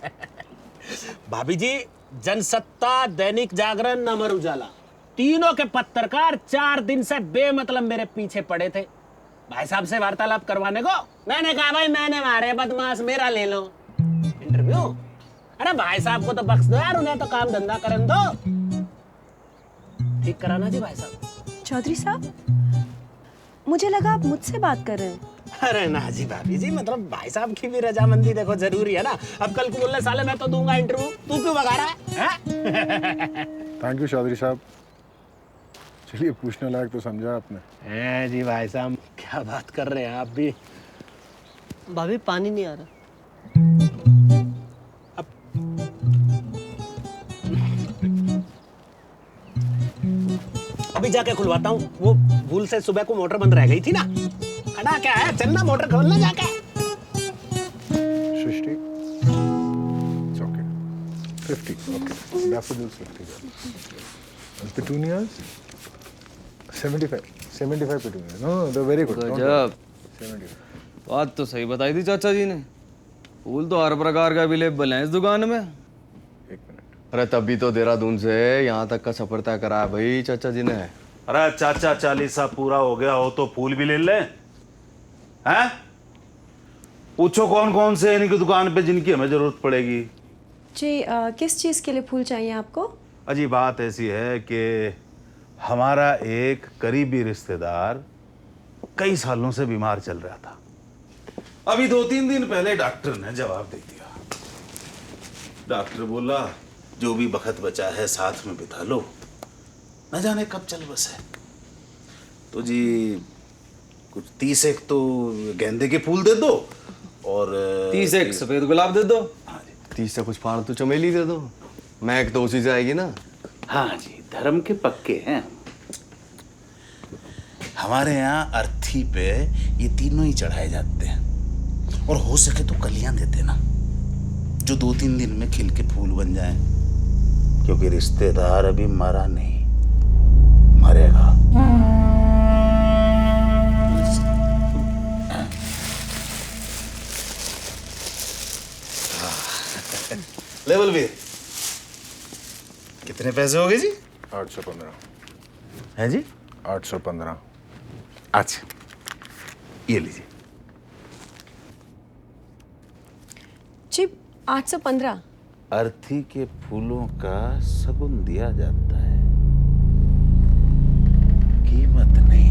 भाभी जी, जनसत्ता, दैनिक जागरण, अमर उजाला, तीनों के पत्रकार 4 दिन से बेमतलब मेरे पीछे पड़े थे भाई साहब से वार्तालाप करवाने को। मैंने कहा भाई मैंने मारे बदमाश, मेरा ले लो इंटरव्यू। अरे भाई साहब को तो बख्श दो यार, उन्हें तो काम धंधा करने दो। ठीक कराना जी भाई साहब। चौधरी साहब, मुझे लगा आप मुझसे बात कर रहे हैं। अरे ना जी भाभी जी, मतलब भाई साहब की भी रजामंदी देखो जरूरी है ना। अब कल को बोलने साले मैं तो दूंगा इंटरव्यू, तू क्यों भगा रहा है? थैंक यू चौधरी साहब। चलिए, पूछने लायक तो समझा आपने। जी भाई साहब, क्या बात कर रहे हैं आप भी। भाभी पानी नहीं आ रहा। अभी जाके खुलवाता हूँ, वो भूल से सुबह को मोटर बंद रह गई थी ना। खड़ा क्या है, चलना मोटर खोलना जाके। सृष्टि, it's okay. 50, okay. Daffodils 50. Petunias 75 petunias. No, they're very good. गजब। 75. बात तो सही बताई थी चाचा जी ने। फूल तो हर प्रकार का अवेलेबल है इस दुकान में। अरे तभी तो देहरादून से यहाँ तक का सफर तय करा है भाई चाचा जी ने। अरे चाचा 40 पूरा हो गया हो तो फूल भी ले ले हैं? पूछो कौन कौन से इनकी दुकान पे जिनकी हमें जरूरत पड़ेगी। जी, किस चीज़ के लिए फूल चाहिए आपको? अजी बात ऐसी है कि हमारा एक करीबी रिश्तेदार कई सालों से बीमार चल रहा था। अभी 2-3 दिन पहले डॉक्टर ने जवाब दे दिया। डॉक्टर बोला जो भी वक्त बचा है साथ में बिता लो, न जाने कब चल बसे। तो जी कुछ 30 एक तो गेंदे के फूल दे दो और 30 एक सफेद गुलाब दे दो। 30 से कुछ फालतू चमेली दे दो, महक तो उसी से आएगी ना। हाँ जी धर्म के पक्के हैं। हमारे यहाँ अर्थी पे ये तीनों ही चढ़ाए जाते हैं, और हो सके तो कलियां दे देना जो 2-3 दिन में खिल के फूल बन जाए, क्योंकि रिश्तेदार अभी मरा नहीं, मरेगा। लेवल भी कितने पैसे हो गए जी? 815 है जी? 815। अच्छा, ये लीजिए। जी 815। अर्थी के फूलों का शगुन दिया जाता है, कीमत नहीं।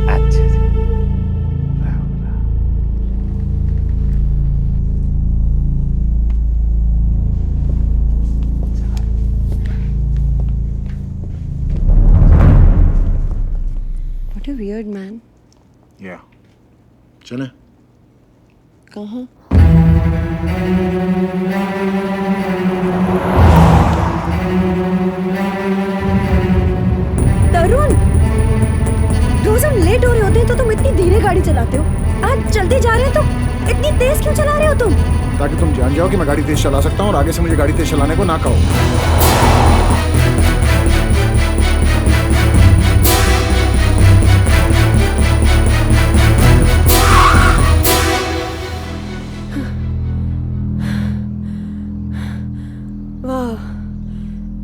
अच्छा जी, Ram Ram. What a weird man. या चले। कहाँ? तरुण, रोज हम लेट हो रहे होते हैं तो तुम इतनी धीरे गाड़ी चलाते हो। आज जल्दी जा रहे हो तो इतनी तेज क्यों चला रहे हो तुम? ताकि तुम जान जाओ कि मैं गाड़ी तेज चला सकता हूँ और आगे से मुझे गाड़ी तेज चलाने को ना कहो। वाह,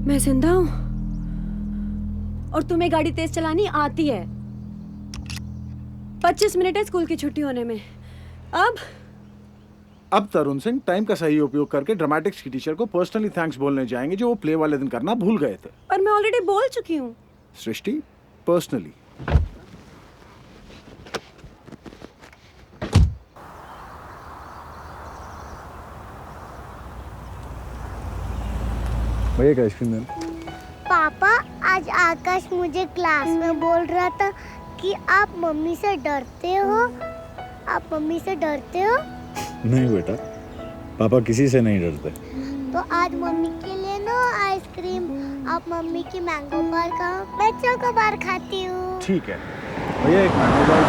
मैं जिंदा हूँ और तुम्हें गाड़ी तेज चलानी आती है। 25 मिनट है स्कूल की छुट्टी होने में। अब तरुण सिंह टाइम का सही उपयोग करके ड्रामेटिक्स की टीचर को पर्सनली थैंक्स बोलने जाएंगे जो वो प्ले वाले दिन करना भूल गए थे। पर मैं ऑलरेडी बोल चुकी हूँ। सृष्टि, पर्सनली। भैया का आइसक्रीम देना। पापा, आज आकाश मुझे क्लास में बोल रहा था कि आप मम्मी से डरते हो। आप मम्मी से डरते हो? नहीं बेटा, पापा किसी से नहीं डरते। तो आज मम्मी के लिए ना आइसक्रीम। आप मम्मी की मैंगो बार खाओ, मैं चोको बार खाती हूँ। ठीक है भैया, एक mango bar.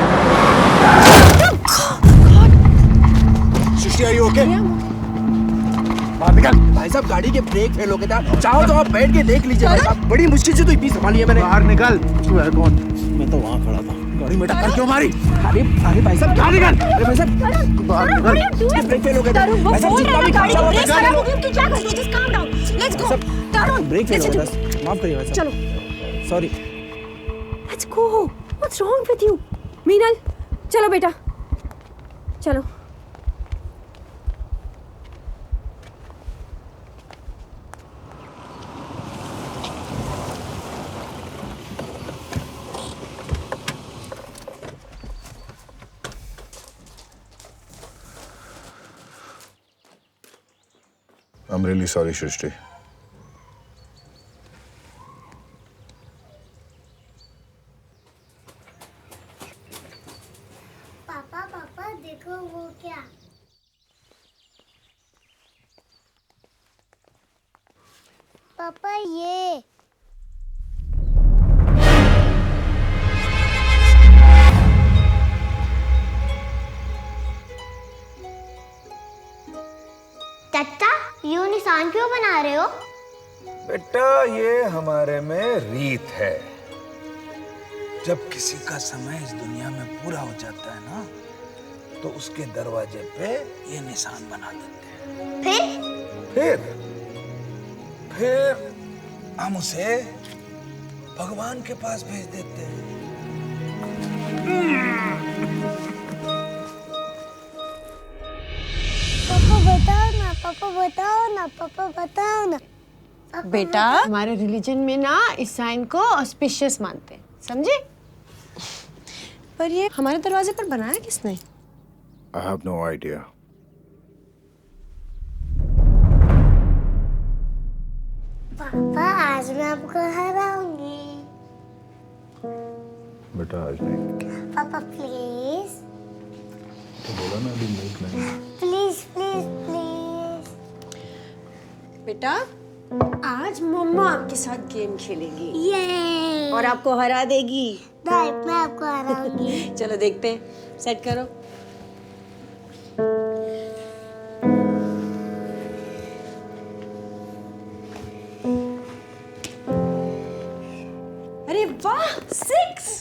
Srishti, are you okay? बाहर निकल। भाई साहब, गाड़ी के ब्रेक फेल हो गए थे। चाहो तो आप बैठ के देख लीजिए भाई साहब, बड़ी मुश्किल से तो इतनी संभाली है मैंने। बाहर निकल। तू है कौन? मैं तो वहाँ खड़ा था। गाड़ी में टक्कर क्यों मारी? अरे अरे भाई साहब, गाड़ी निकल। अरे भाई साहब, बाहर निकल। इसके ब्रेक फेल हो गए थे। भाई साहब, जितना भी खर्चा हुआ पैसा ले लो। ब्रेक फेल हो गया था, माफ करिए भाई साहब। चलो, sorry. Let's go. What's wrong with you? Meenal, चलो बेटा, चलो। I'm really sorry, Shrishti. पापा पापा देखो वो क्या। पापा ये। चाचा, यूं निशान क्यों बना रहे हो? बेटा, ये हमारे में रीत है। जब किसी का समय इस दुनिया में पूरा हो जाता है ना, तो उसके दरवाजे पे ये निशान बना देते हैं। फिर हम उसे भगवान के पास भेज देते हैं। पापा बताओ ना, पापा बताओ ना, पापा बताओ ना। बेटा, हमारे रिलीजन में ना इस साइन को ऑस्पिशियस मानते हैं, समझे? पर ये हमारे दरवाजे पर बनाया किसने? I have no idea. पापा, आज मैं आपको हराऊंगी। बेटा आज नहीं। पापा प्लीज। तो बोला ना अभी मूड नहीं। Please please please. बेटा, आज मम्मा आपके साथ गेम खेलेगी। ये और आपको हरा देगी। नहीं, मैं आपको हराऊंगी। चलो देखते हैं, सेट करो। अरे वाह, 6।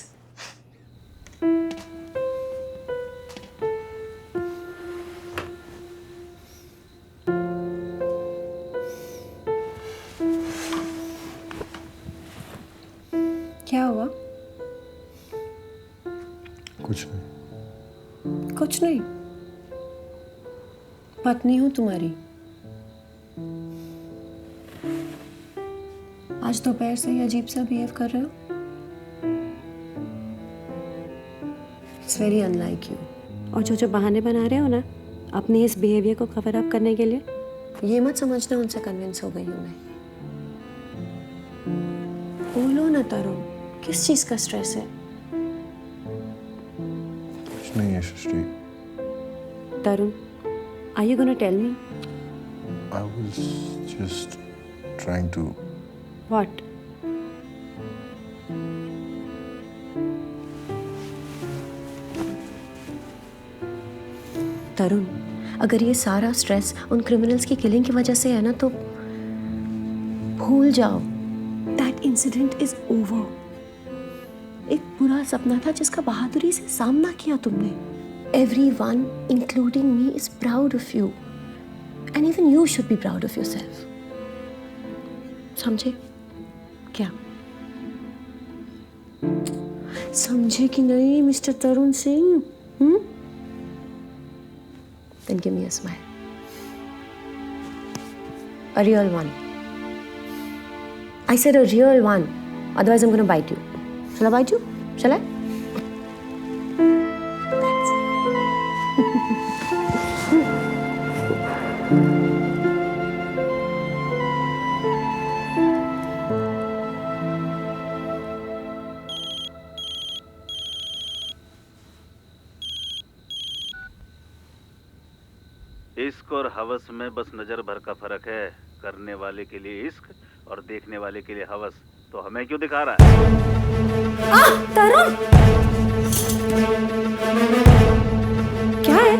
क्या हुआ? कुछ नहीं। कुछ नहीं। पत्नी हूँ तुम्हारी। आज दोपहर से ही अजीब सा बिहेव कर रहे हो। It's very unlike you. और जो बहाने बना रहे हो ना अपने इस बिहेवियर को कवर अप करने के लिए, ये मत समझना उनसे कन्विंस हो गई हूँ मैं। बोलो ना तरुण, किस चीज का स्ट्रेस है? कुछ नहीं है सृष्टि। तरुण, are you gonna tell me? I was just trying to. What? तरुण, अगर ये सारा स्ट्रेस उन क्रिमिनल्स की किलिंग की वजह से है ना तो भूल जाओ। That incident is over. एक बुरा सपना था जिसका बहादुरी से सामना किया तुमने। Everyone, including me, is proud of you, and even you should be proud of yourself. समझे क्या? समझे कि नहीं mister Tarun Singh? Then give me a smile. A real one. I said a real one. Otherwise, I'm going to bite you. Shall I bite you? Shall I? इश्क और हवस में बस नजर भर का फर्क है। करने वाले के लिए इश्क और देखने वाले के लिए हवस। तो हमें क्यों दिखा रहा है? तरुण! क्या है?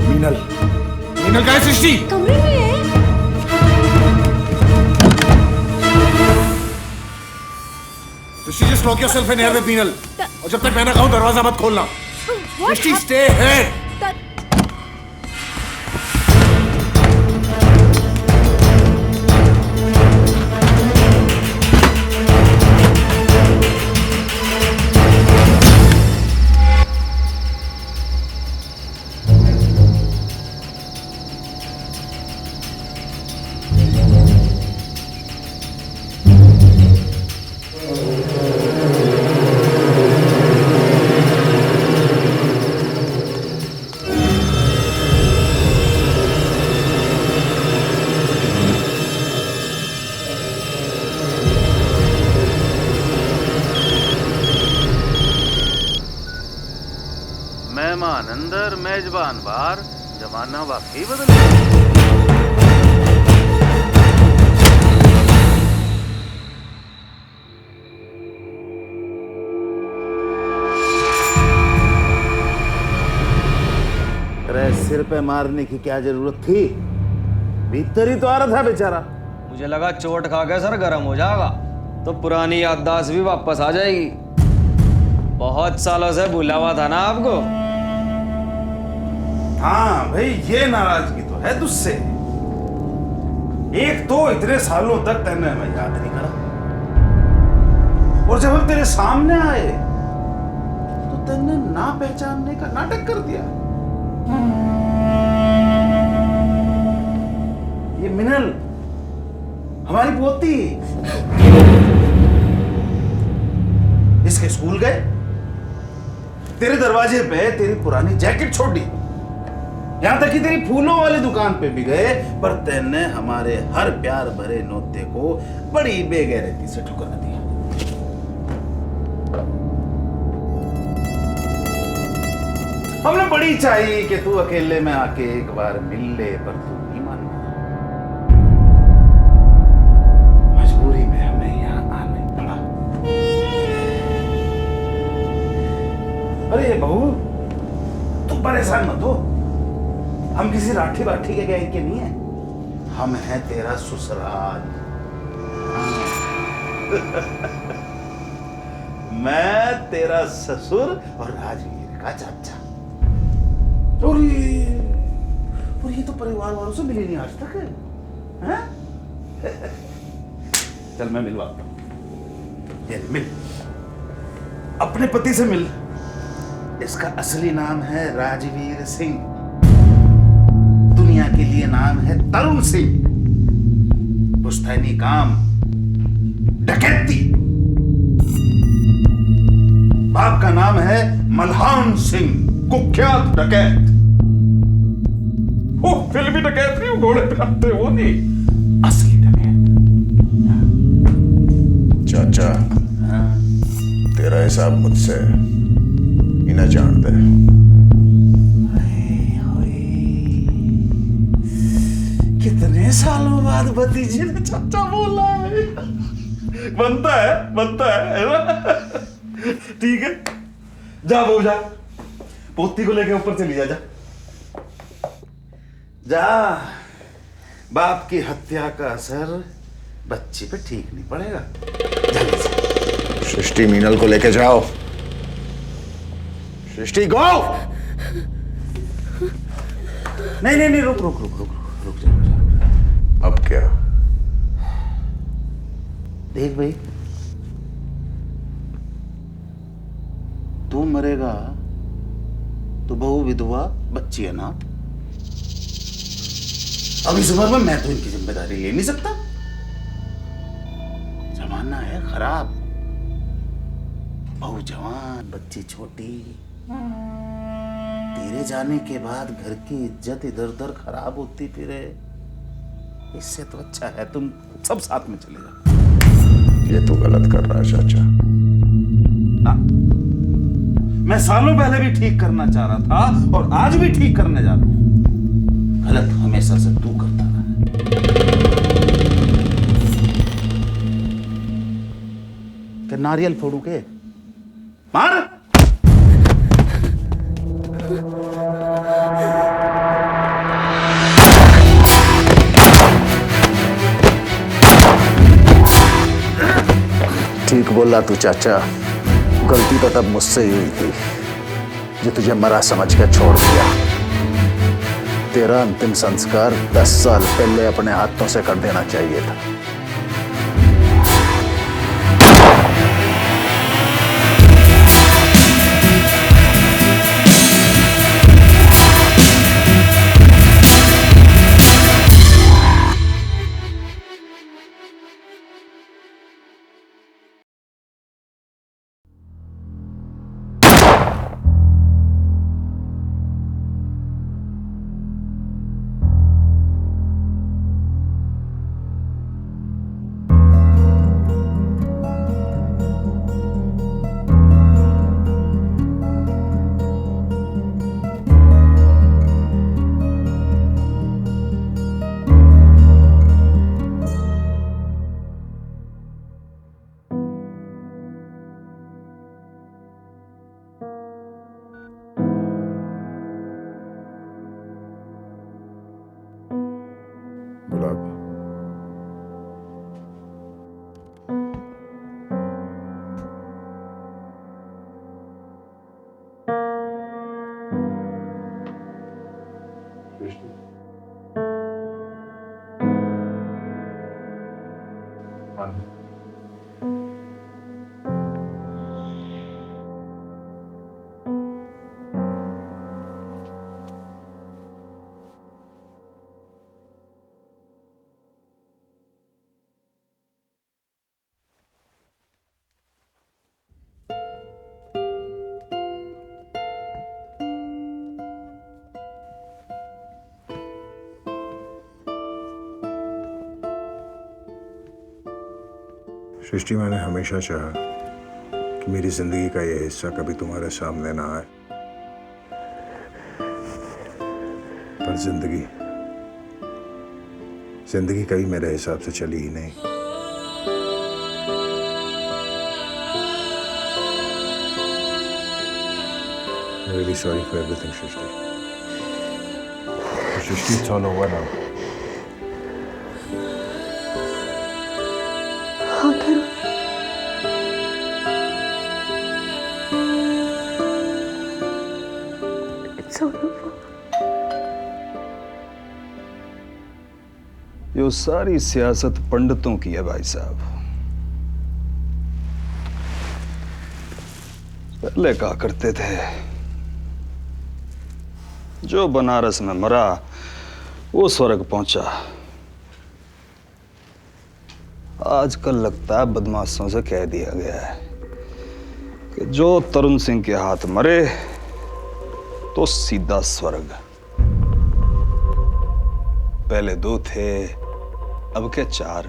मीनल, मीनल कहाँ है सृष्टि? कमरे में है। सृष्टि, just lock yourself in here with Meenal. और जब तक मैं ना कहूँ दरवाजा मत खोलना। सृष्टि, stay here। मेहमान अंदर, मेजबान बाहर। जमाना वाकई बदल गया। अरे सिर पे मारने की क्या जरूरत थी? भीतर ही तो आ रहा था बेचारा। मुझे लगा चोट खा के सर गर्म हो जाएगा तो पुरानी याददाश्त भी वापस आ जाएगी। बहुत सालों से भूला हुआ था ना आपको। हाँ भाई, ये नाराजगी तो है तुझसे। एक तो इतने सालों तक तैने हमें याद नहीं करा, और जब हम तेरे सामने आए तो तैने ना पहचानने का नाटक कर दिया। ये मिनल हमारी पोती, इसके स्कूल गए, तेरे दरवाजे पे तेरी पुरानी जैकेट छोड़ दी, यहां तक कि तेरी फूलों वाली दुकान पे भी गए, पर तैने हमारे हर प्यार भरे नोते को बड़ी बेगैरती से ठुकरा दिया। हमने बड़ी चाहिए कि तू अकेले में आके एक बार मिल ले, पर तू नहीं माना। मजबूरी में हमें यहाँ आने पड़ा। अरे बहू, तू परेशान मत हो, हम किसी राठी बाठी के गैंग के नहीं है, हम हैं तेरा ससुराल। मैं तेरा ससुर और राजवीर का चाचा। और ये तो परिवार वालों से मिली नहीं आज तक है? चल मैं मिलवाता हूं। ये मिल, अपने पति से मिल। इसका असली नाम है राजवीर सिंह, दुनिया के लिए नाम है तरुण सिंह। पुश्तैनी काम डकैती। बाप का नाम है मल्हान सिंह, कुख्यात डकैत। वो फिल्मी डकैत नहीं, वो घोड़े पे आते वो नहीं, असली डकैत। चाचा, तेरा हिसाब मुझसे इन्हें जान दे। कितने सालों बाद भतीजे ने चाचा बोला है। बनता है ना? ठीक है, जा बहू जा, पोती को लेके ऊपर चली जा। जा, बाप की हत्या का असर बच्ची पे ठीक नहीं पड़ेगा। सृष्टि, मीनल को लेके जाओ। सृष्टि, गो। नहीं, रुक जा। अब क्या? देख भाई, तू मरेगा तो बहू विधवा, बच्ची है ना। अब इस उम्र में मैं तो इनकी जिम्मेदारी ले नहीं सकता। जमाना है खराब, बहू जवान, बच्ची छोटी। तेरे जाने के बाद घर की इज्जत इधर उधर खराब होती फिरे। इससे तो अच्छा है तुम सब साथ में चले जाओ। ये तू गलत कर रहा है चाचा। ना, मैं सालों पहले भी ठीक करना चाह रहा था और आज भी ठीक करने जा रहा हूं। गलत हमेशा से तू करता रहा है। क्या नारियल फोड़ू के? मार। ठीक बोला तू चाचा, गलती तो तब मुझसे ही हुई थी जो तुझे मरा समझ कर छोड़ दिया। तेरा अंतिम संस्कार 10 साल पहले अपने हाथों से कर देना चाहिए था। गुलाब, सृष्टि, मैंने हमेशा चाहा कि मेरी जिंदगी का ये हिस्सा कभी तुम्हारे सामने ना आए। और जिंदगी कभी मेरे हिसाब से चली ही नहीं। I'm really sorry for everything, Shrishti. Shrishti, it's all over now. हाँ तरुण, it's all over. ये सारी सियासत पंडितों की है भाई साहब। पहले कहा करते थे जो बनारस में मरा वो स्वर्ग पहुंचा। आजकल लगता है बदमाशों से कह दिया गया है कि जो तरुण सिंह के हाथ मरे तो सीधा स्वर्ग। पहले 2 थे, अब के 4।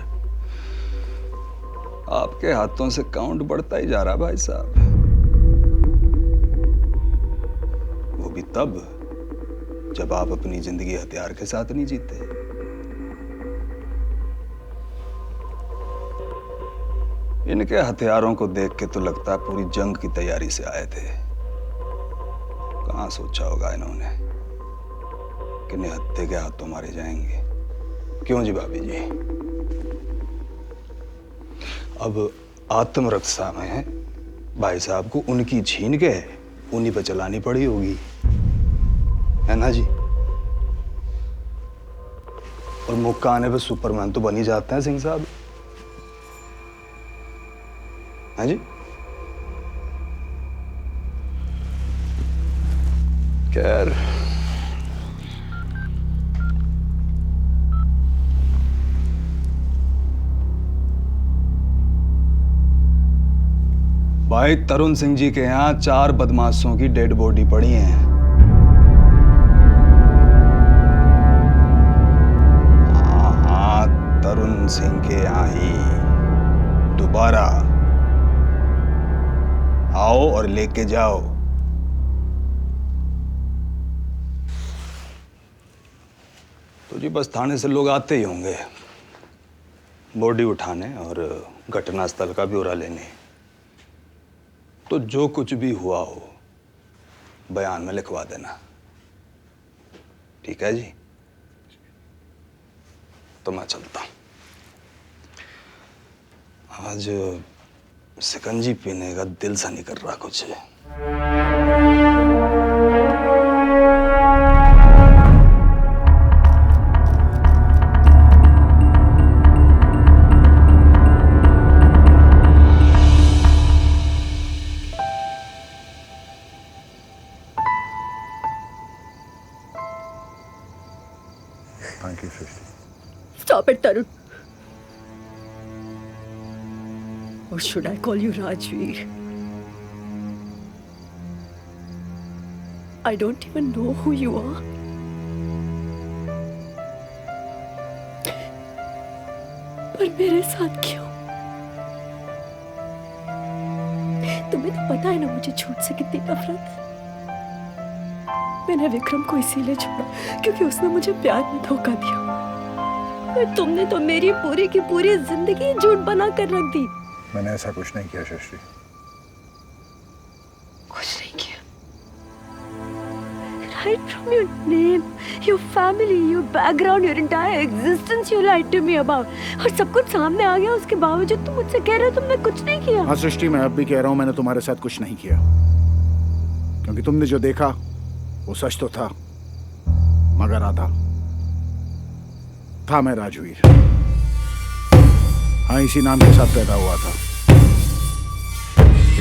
आपके हाथों से काउंट बढ़ता ही जा रहा भाई साहब। वो भी तब जब आप अपनी जिंदगी हथियार के साथ नहीं जीते। इनके हथियारों को देख के तो लगता है पूरी जंग की तैयारी से आए थे। कहां सोचा होगा इन्होंने कि निहत्थे के हाथों मारे जाएंगे। क्यों जी भाभी जी? अब आत्मरक्षा में भाई साहब को उनकी छीन के उन्हीं पे चलानी पड़ी होगी, है ना जी? और मौका आने पे सुपरमैन तो बन ही जाते हैं सिंह साहब, है जी? खैर, भाई तरुण सिंह जी के यहाँ 4 बदमाशों की डेड बॉडी पड़ी है। हाँ, तरुण सिंह के यहाँ ही दोबारा आओ और लेके जाओ। तो जी बस थाने से लोग आते ही होंगे बॉडी उठाने और घटनास्थल का ब्यौरा लेने। तो जो कुछ भी हुआ हो बयान में लिखवा देना, ठीक है जी? तो मैं चलता हूं। आज शिकंजी पीने का दिल सा नहीं कर रहा कुछ। Thank you, Shrishti. Stop it, Tarun. Or should I call you Rajveer? I don't even know who you are. पर मेरे साथ क्यों? तुम्हें तो पता है ना मुझे झूठ से कितनी नफरत है। मैंने विक्रम को इसीलिए छोड़ा क्योंकि उसने मुझे प्यार में धोखा दिया। और तुमने तो मेरी पूरी की पूरी जिंदगी झूठ बना कर रख दी। मैंने ऐसा कुछ नहीं किया सृष्टि। कुछ नहीं किया। Right from your name, your family, your background, your entire existence, you lied to me about. और सब कुछ सामने आ गया, उसके बावजूद तुम मुझसे कह रहे हो तुमने कुछ नहीं किया। हाँ सृष्टि, मैं अब भी कह रहा हूँ मैंने तुम्हारे साथ कुछ नहीं किया, क्योंकि तुमने जो देखा वो सच तो था, मगर आधा था। मैं राजवीर, हाँ इसी नाम के साथ पैदा हुआ था,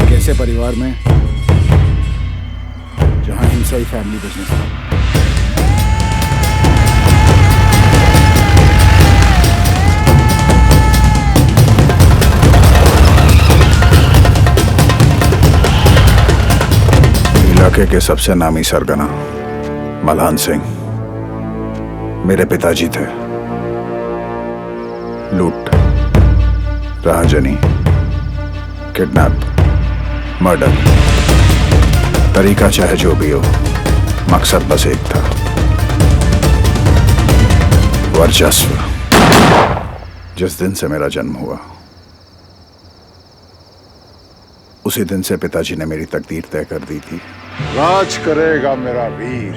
एक ऐसे परिवार में जहां हिंसा ही फैमिली बिजनेस था। इलाके के सबसे नामी सरगना मल्हान सिंह मेरे पिताजी थे। लूट, राहजनी, किडनैप, मर्डर, तरीका चाहे जो भी हो, मकसद बस एक था, वर्चस्व। जिस दिन से मेरा जन्म हुआ उसी दिन से पिताजी ने मेरी तकदीर तय कर दी थी। राज करेगा मेरा वीर,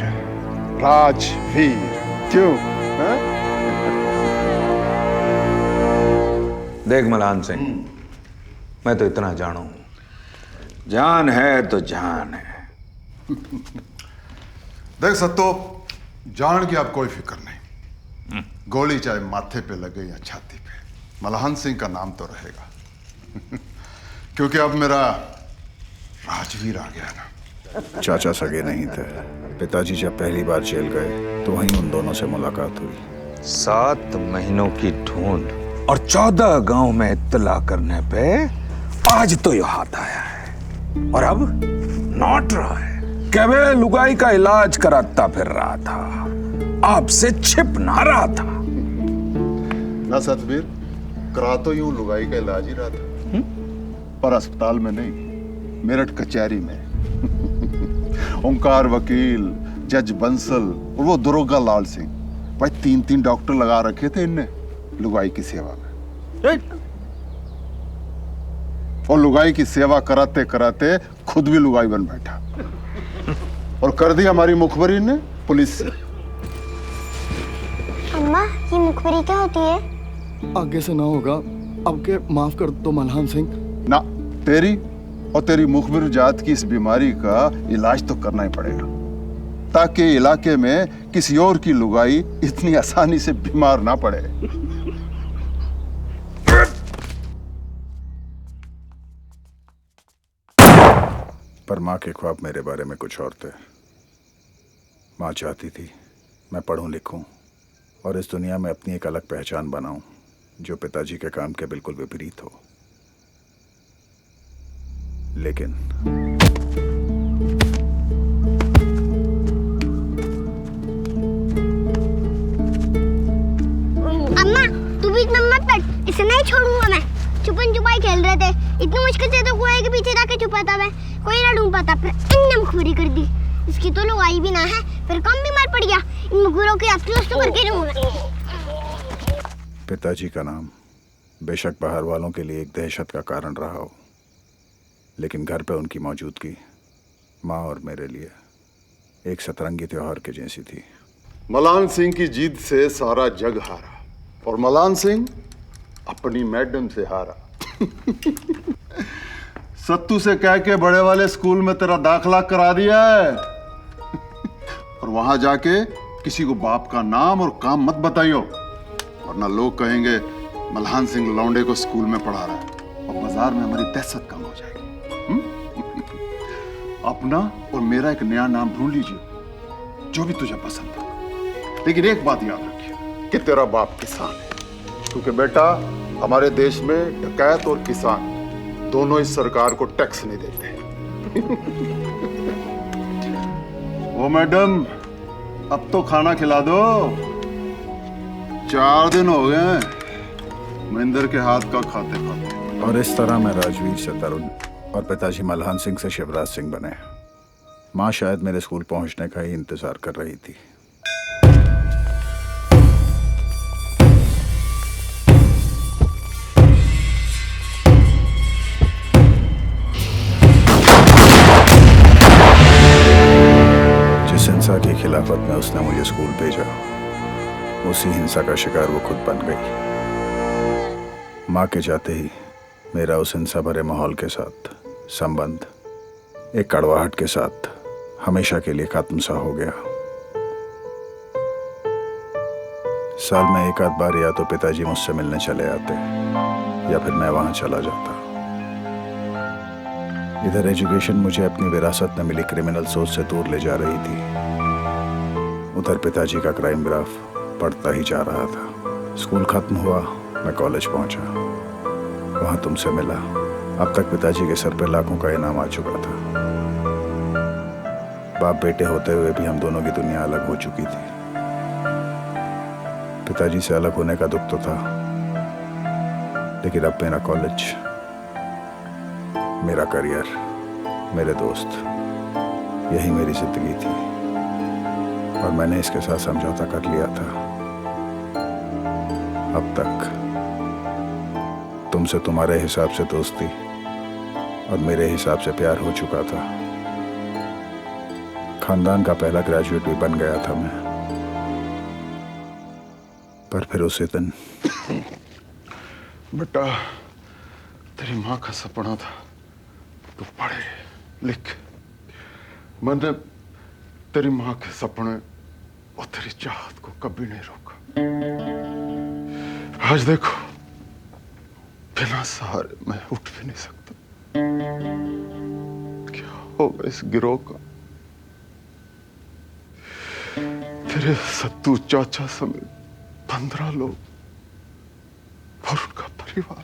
राजवीर। क्यों? देख मलान सिंह, मैं तो इतना जानू, जान है तो जान है। देख सत्तो, जान की अब कोई फिक्र नहीं। गोली चाहे माथे पे लगे या छाती पे, मलहान सिंह का नाम तो रहेगा। क्योंकि अब मेरा राजवीर आ गया ना। चाचा सगे नहीं थे। पिताजी जब पहली बार जेल गए तो वहीं उन दोनों से मुलाकात हुई। 7 महीनों की ढूंढ और 14 गांव में इत्तला करने पे आज तो ये हाथ आया है। और अब नौट रहा है। केवल लुगाई का इलाज कराता फिर रहा था, आपसे छिप ना रहा था। ना सतबीर, करा तो यूं लुगाई का इलाज ही रहा था, पर अस्पताल में नहीं, मेरठ कचहरी में। ओंकार वकील, जज बंसल और वो दरोगा लाल सिंह, भाई 3-3 डॉक्टर लगा रखे थे इनने लुगाई की सेवा में। और लुगाई की सेवा कराते कराते खुद भी लुगाई बन बैठा और कर दी हमारी मुखबरी ने पुलिस से। अम्मा, ये मुखबरी क्या होती है? आगे से ना होगा, अब के माफ कर दो मलहान सिंह। ना, तेरी और तेरी मुखबिर जात की इस बीमारी का इलाज तो करना ही पड़ेगा, ताकि इलाके में किसी और की लुगाई इतनी आसानी से बीमार ना पड़े। पर माँ के ख्वाब मेरे बारे में कुछ और थे। माँ चाहती थी मैं पढ़ूं लिखूं और इस दुनिया में अपनी एक अलग पहचान बनाऊं, जो पिताजी के काम के बिल्कुल विपरीत हो। लेकिन अम्मा, तू भी इतना मत पढ़, इसे नहीं छोड़ूंगा मैं। छुपन छुपाई खेल रहे थे, इतनी मुश्किल से तो कुएं के पीछे जाके छुपा था मैं, कोई ना ढूंढ पाता, फिर इनने मुखबिरी कर दी। इसकी तो लुगाई भी ना है, फिर कम बीमार पड़ गया। इन मुखबिरों की अफसोस तो करके रहूंगा। पिताजी का नाम बेशक बाहर वालों के लिए एक दहशत का कारण रहा हो, लेकिन घर पे उनकी मौजूदगी माँ और मेरे लिए एक सतरंगी त्योहार के जैसी थी। मलान सिंह की जीत से सारा जग हारा और मलान सिंह अपनी मैडम से हारा। सत्तू से कह के बड़े वाले स्कूल में तेरा दाखला करा दिया है और वहां जाके किसी को बाप का नाम और काम मत बताइयो, वरना लोग कहेंगे मलहान सिंह लौंडे को स्कूल में पढ़ा रहा है और बाजार में हमारी दहशत कम हो जाएगी। अपना और मेरा एक नया नाम ढूंढ लीजिए, जो भी तुझे पसंद हो। लेकिन एक बात याद रखिए कि तेरा बाप किसान है, क्योंकि बेटा हमारे देश में डकैत और किसान दोनों इस सरकार को टैक्स नहीं देते। ओ मैडम, अब तो खाना खिला दो, 4 दिन हो गए महेंद्र के हाथ का खाते खाते। और इस तरह मैं राजवीर से तरुण और पिताजी मलहान सिंह से शिवराज सिंह बने। माँ शायद मेरे स्कूल पहुंचने का ही इंतजार कर रही थी। जिस हिंसा की खिलाफत में उसने मुझे स्कूल भेजा, उसी हिंसा का शिकार वो खुद बन गई। माँ के जाते ही मेरा उस हिंसा भरे माहौल के साथ संबंध एक कड़वाहट के साथ हमेशा के लिए खत्म सा हो गया। साल में एक आध बार या तो पिताजी मुझसे मिलने चले आते या फिर मैं वहां चला जाता। इधर एजुकेशन मुझे अपनी विरासत में मिली क्रिमिनल सोच से दूर ले जा रही थी, उधर पिताजी का क्राइम ग्राफ बढ़ता ही जा रहा था। स्कूल खत्म हुआ, मैं कॉलेज पहुंचा, वहां तुमसे मिला। अब तक पिताजी के सर पे लाखों का इनाम आ चुका था। बाप बेटे होते हुए भी हम दोनों की दुनिया अलग हो चुकी थी। पिताजी से अलग होने का दुख तो था, लेकिन अब मेरा कॉलेज, मेरा करियर, मेरे दोस्त, यही मेरी जिंदगी थी और मैंने इसके साथ समझौता कर लिया था। अब तक तुमसे तुम्हारे हिसाब से दोस्ती और मेरे हिसाब से प्यार हो चुका था। खानदान का पहला ग्रेजुएट भी बन गया था मैं, पर फिर उसी दिन बेटा, तेरी माँ का सपना था तू पढ़े लिख। मैंने तेरी माँ के सपने और तेरी चाहत को कभी नहीं रोका। आज देखो, बिना सहारे मैं उठ भी नहीं सकता। क्या होगा इस गिरोह का? तेरे सत्तू चाचा समेत 15 लोग और उनका परिवार।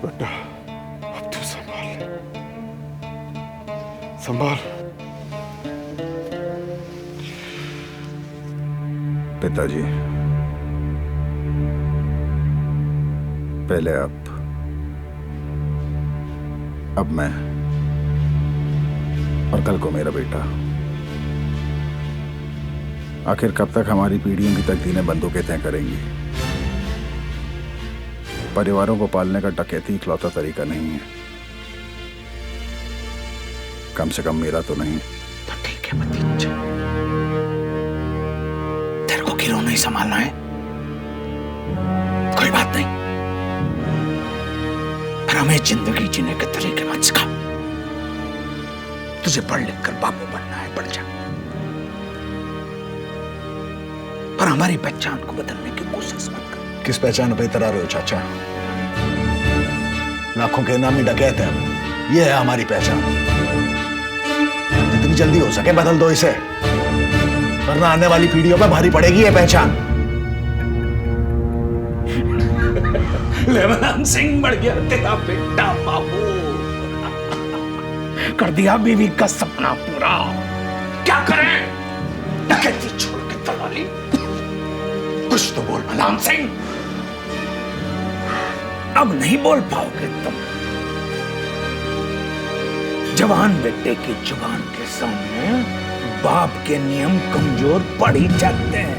बेटा, अब तू संभाल ले, संभाल। पिताजी, पहले आप, अब मैं, और कल को मेरा बेटा। आखिर कब तक हमारी पीढ़ियों की तकदीरें बंदूकें तय करेंगी? परिवारों को पालने का डकैती इकलौता तरीका नहीं है, कम से कम मेरा तो नहीं। तो ठीक है भतीजा, तेरे को गिरोह नहीं संभालना है, कोई बात नहीं, पर हमें जिंदगी जीने के तरीके मत सिखा। तुझे पढ़ लिख कर बाबू बनना है, पढ़ जा, पर हमारी पहचान को बदलने की कोशिश मत कर। किस पहचान पे इतरा रहे हो चाचा? लाखों के नामी डकैत है, ये है हमारी पहचान। जितनी जल्दी हो सके बदल दो इसे, वरना आने वाली पीढ़ियों में भारी पड़ेगी ये पहचान। लेवलान सिंह बढ़ गया तेरा बेटा बाबू, कर दिया बीवी का सपना पूरा। क्या करें? डकैती छोड़ के दलाली। कुछ तो बोल मलान सिंह, अब नहीं बोल पाओगे तुम। जवान बेटे की जुबान के सामने बाप के नियम कमजोर पड़ ही जाते हैं।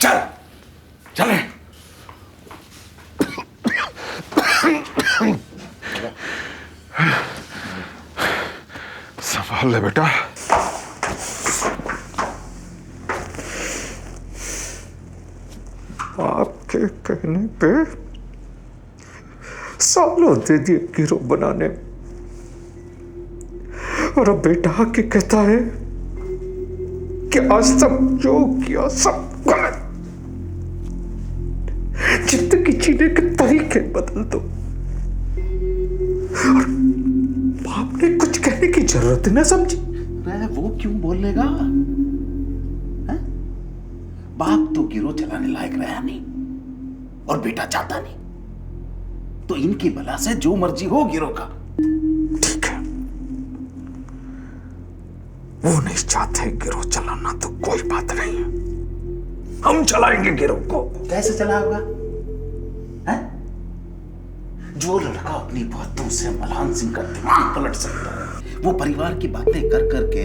चल चले। संभाल ले बेटा। आपके कहने पे सालों दे दिए गिरोह बनाने, और अब बेटा आके कहता है कि आज तक जो किया सब गलत, जिंदगी जीने के तरीके बदल दो। और बाप ने कुछ कहने की जरूरत ना समझी। वो क्यों बोलेगा? है? बाप तो गिरोह चलाने लायक रहा नहीं और बेटा चाहता नहीं, तो इनकी बला से जो मर्जी हो गिरोह का। ठीक है, वो नहीं चाहते गिरोह चलाना तो कोई बात नहीं है, हम चलाएंगे गिरोह को। कैसे चलाओगा? जो लड़का अपनी बातों से मलान सिंह का दिमाग पलट सकता है, वो परिवार की बातें कर करके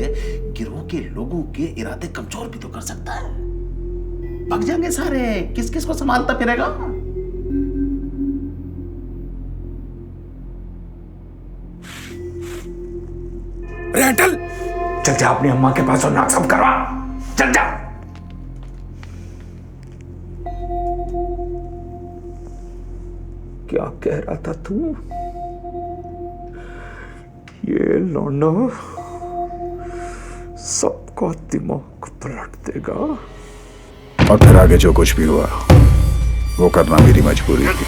गिरोह के लोगों के इरादे कमजोर भी तो कर सकता है। भाग जाएंगे सारे, किस किस को संभालता फिरेगा? रेटल, चल जा अपनी अम्मा के पास और नाक सब करवा, चल जा। क्या कह रहा था तू? ये लौंडा सबका दिमाग पलट देगा। और फिर आगे जो कुछ भी हुआ वो करना मेरी मजबूरी थी।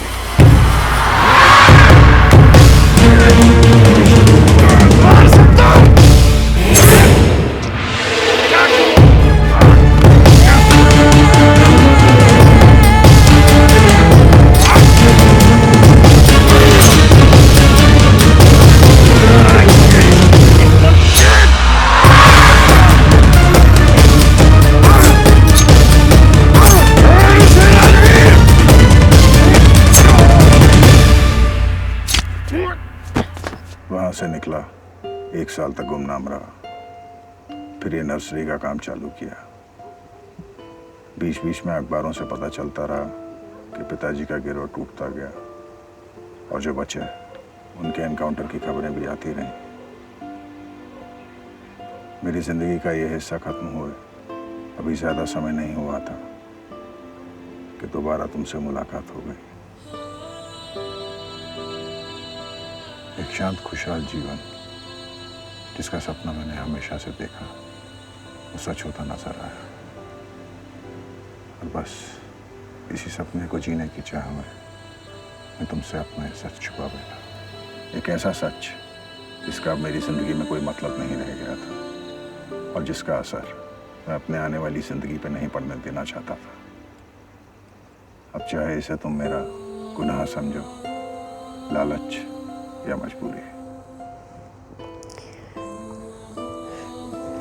1 साल तक गुमनाम रहा, फिर ये नर्सरी का काम चालू किया। बीच बीच में अखबारों से पता चलता रहा कि पिताजी का गिरोह टूटता गया, और जो बचे उनके एनकाउंटर की खबरें भी आती रहीं। मेरी जिंदगी का ये हिस्सा खत्म हुए अभी ज्यादा समय नहीं हुआ था कि दोबारा तुमसे मुलाकात हो गई। एक शांत खुशहाल जीवन जिसका सपना मैंने हमेशा से देखा, वो सच होता नजर आया। और बस इसी सपने को जीने की चाह में मैं तुमसे अपना ये सच छुपा बैठा। एक ऐसा सच जिसका अब मेरी जिंदगी में कोई मतलब नहीं रह गया था, और जिसका असर मैं अपने आने वाली जिंदगी पे नहीं पड़ने देना चाहता था। अब चाहे इसे तुम मेरा गुनाह समझो, लालच या मजबूरी।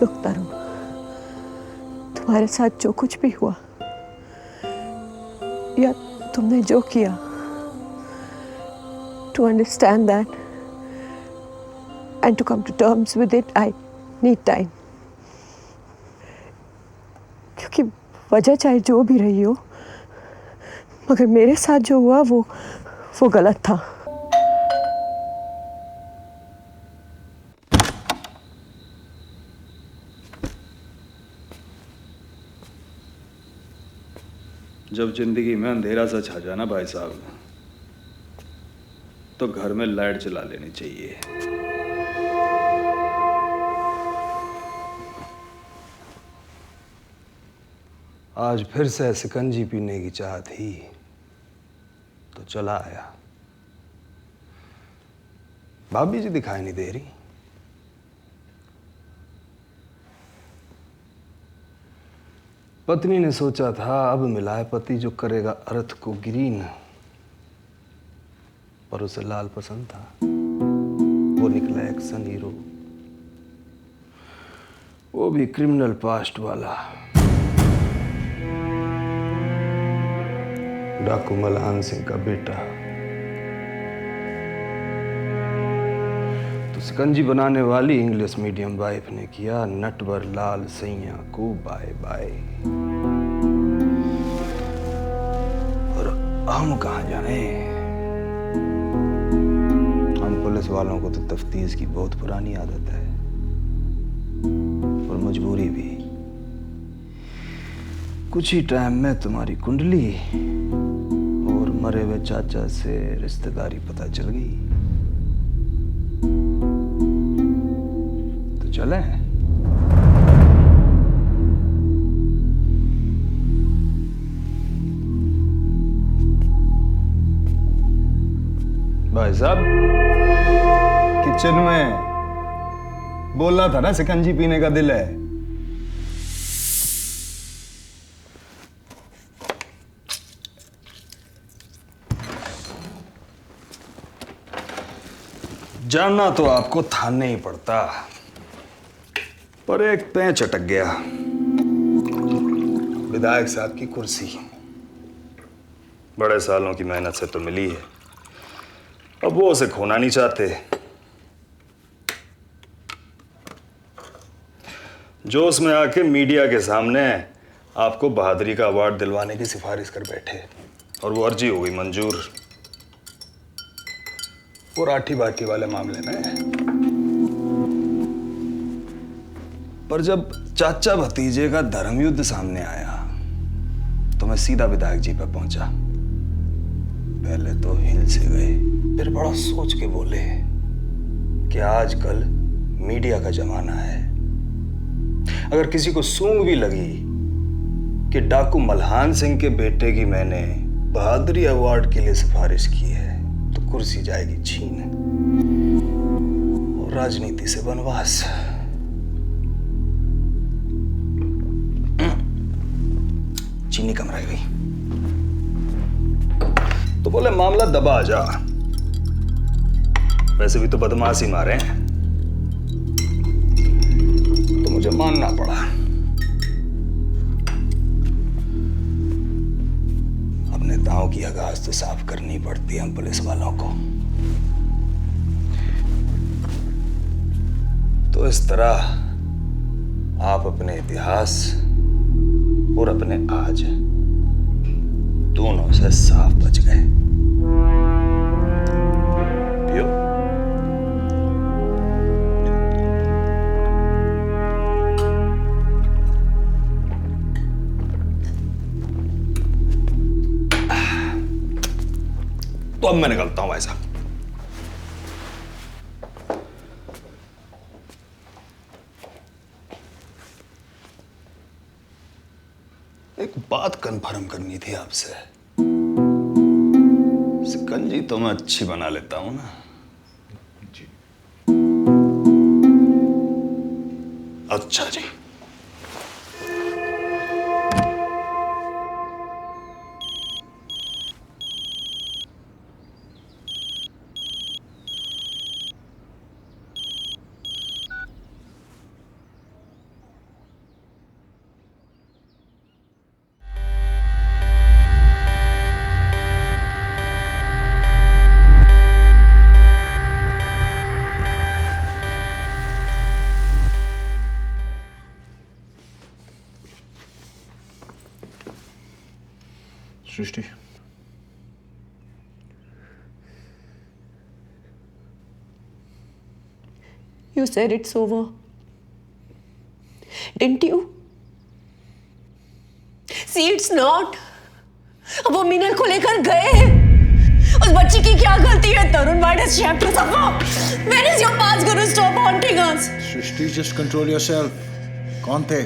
रुक तरुण, तुम्हारे साथ जो कुछ भी हुआ या तुमने जो किया, to understand that and to come to terms with it, I need time. क्योंकि वजह चाहे जो भी रही हो, मगर मेरे साथ जो हुआ वो गलत था। जब जिंदगी में अंधेरा सा छा जाना भाई साहब, तो घर में लाइट जला लेनी चाहिए। आज फिर से शिकंजी पीने की चाह थी तो चला आया। भाभी जी दिखाई नहीं दे रही। पत्नी ने सोचा था अब मिला है पति जो करेगा अर्थ को ग्रीन, पर उसे लाल पसंद था। वो निकला एक्शन हीरो, वो भी क्रिमिनल पास्ट वाला। डाकू मल्हान सिंह का बेटा। तो शिकंजी बनाने वाली इंग्लिश मीडियम वाइफ ने किया नटवर लाल सैया को बाय बाय। और हम कहाँ जाने, हम पुलिस वालों को तो तफ्तीश की बहुत पुरानी आदत है, और मजबूरी भी। कुछ ही टाइम में तुम्हारी कुंडली और मरे हुए चाचा से रिश्तेदारी पता चल गई। तो चले भाई साहब, किचन में बोलना था ना शिकंजी पीने का दिल है। जानना तो आपको थाने ही पड़ता, पर एक पेंच अटक गया। विधायक साहब की कुर्सी बड़े सालों की मेहनत से तो मिली है, अब वो उसे खोना नहीं चाहते। जो उसमें आके मीडिया के सामने आपको बहादुरी का अवार्ड दिलवाने की सिफारिश कर बैठे, और वो अर्जी हो गई मंजूर। वो राठी बाठी वाले मामले में। पर जब चाचा भतीजे का धर्मयुद्ध सामने आया तो मैं सीधा विधायक जी पर पहुंचा। पहले तो हिल से गए, फिर बड़ा सोच के बोले कि आजकल मीडिया का जमाना है। अगर किसी को सूंघ भी लगी कि डाकू मल्हान सिंह के बेटे की मैंने बहादुरी अवार्ड के लिए सिफारिश की है, तो कुर्सी जाएगी छीन और राजनीति से वनवास। चीनी कम रह गई तो बोले मामला दबा जा। वैसे भी तो बदमाशी मारे हैं, तो मुझे मानना पड़ा। अब नेताओं की आगाज तो साफ करनी पड़ती है हम पुलिस वालों को। इस तरह आप अपने इतिहास और अपने आज दोनों से साफ बच गए। पियो। तो अब मैं निकलता हूं भाई साहब। एक बात कंफर्म करनी थी आपसे। शिकंजी तो मैं अच्छी बना लेता हूं ना जी। अच्छा जी। सृष्टि, You said it's over, didn't you? See, it's not. अब वो मिनल को लेकर गए हैं। उस बच्ची की क्या गलती है तरुण? Why does she have to suffer? When is your past going to stop haunting us? Srishti, just control yourself. कौन थे?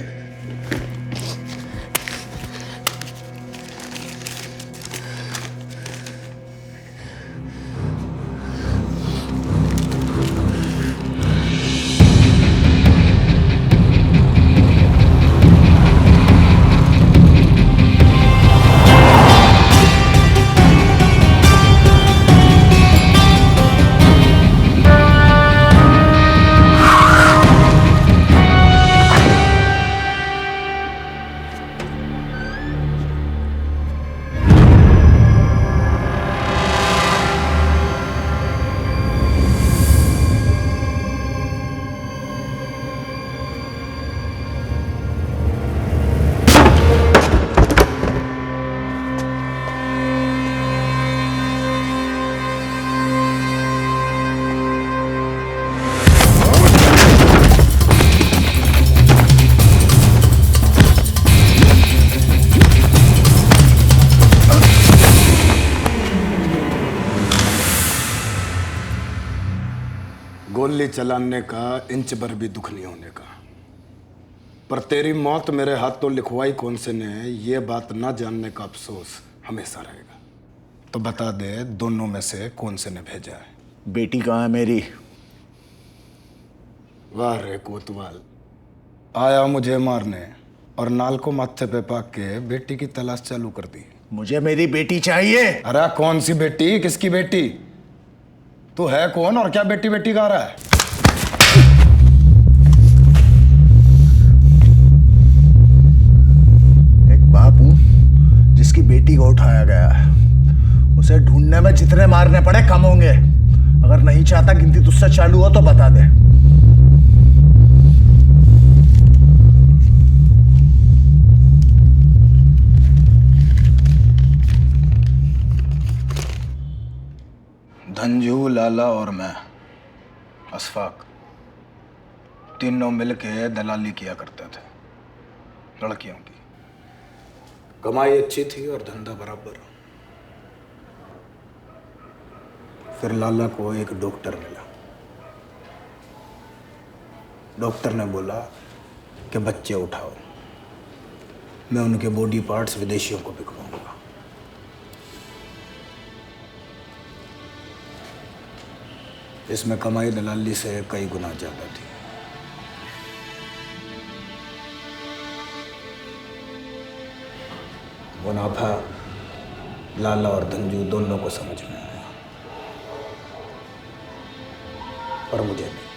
गोली चलाने का इंच भर भी दुख नहीं होने का, पर तेरी मौत मेरे हाथों लिखवाई कौन से ने, ये बात ना जानने का अफसोस हमेशा रहेगा। तो बता दे, दोनों में से कौन से ने भेजा है? बेटी कहाँ है मेरी? वाह रे कोतवाल, आया मुझे मारने और नाल को माथे पे पाक के बेटी की तलाश चालू कर दी। मुझे मेरी बेटी चाहिए। अरे कौन सी बेटी? किसकी बेटी? तू है कौन और क्या बेटी बेटी गा रहा है? एक बाप हूं जिसकी बेटी को उठाया गया है। उसे ढूंढने में जितने मारने पड़े कम होंगे। अगर नहीं चाहता गिनती तुझसे चालू हो तो बता दे। धंजू, लाला और मैं, अशफाक, तीनों मिलके दलाली किया करते थे लड़कियों की। कमाई अच्छी थी और धंधा बराबर। फिर लाला को एक डॉक्टर मिला। डॉक्टर ने बोला कि बच्चे उठाओ, मैं उनके बॉडी पार्ट्स विदेशियों को बिकवाऊंगा। इसमें कमाई दलाली से कई गुना ज्यादा थी। मुनाफा लाला और धंजू दोनों को समझ में आया, पर मुझे नहीं।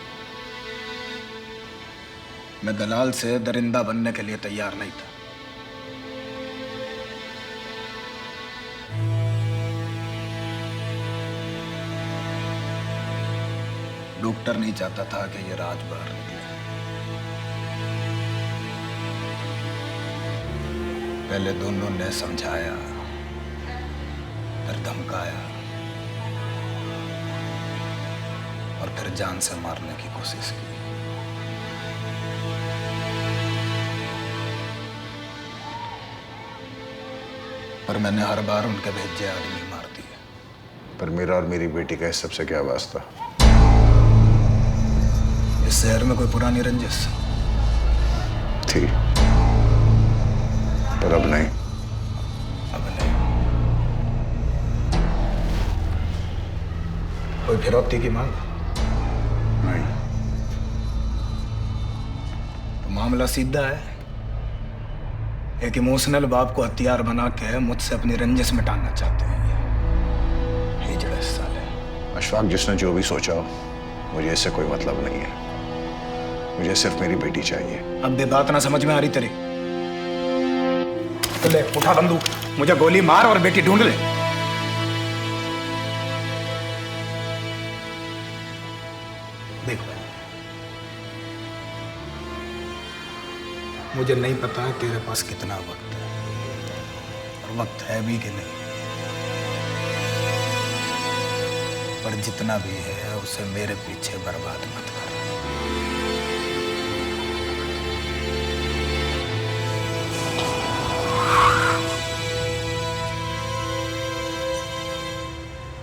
मैं दलाल से दरिंदा बनने के लिए तैयार नहीं था। डॉक्टर नहीं चाहता था कि ये राज बाहर निकले। पहले दोनों ने समझाया, फिर धमकाया और फिर जान से मारने की कोशिश की। पर मैंने हर बार उनके भेजे आदमी मार दिए। पर मेरा और मेरी बेटी का इस सबसे क्या वास्ता? इस शहर में कोई पुरानी रंजिश थी, पर अब नहीं। कोई फिरौती की मांग? नहीं। तो मामला सीधा है। एक इमोशनल बाप को हथियार बना के मुझसे अपनी रंजिश मिटाना चाहते हैं। हिजड़े साले। अशफाक, जिसने जो भी सोचा हो, मुझे इससे कोई मतलब नहीं है। मुझे सिर्फ मेरी बेटी चाहिए। अब भी बात ना समझ में आ रही तेरी? तो ले उठा बंदूक, मुझे गोली मार और बेटी ढूंढ ले। देख, मुझे नहीं पता तेरे पास कितना वक्त है, और वक्त है भी कि नहीं, पर जितना भी है उसे मेरे पीछे बर्बाद मत कर।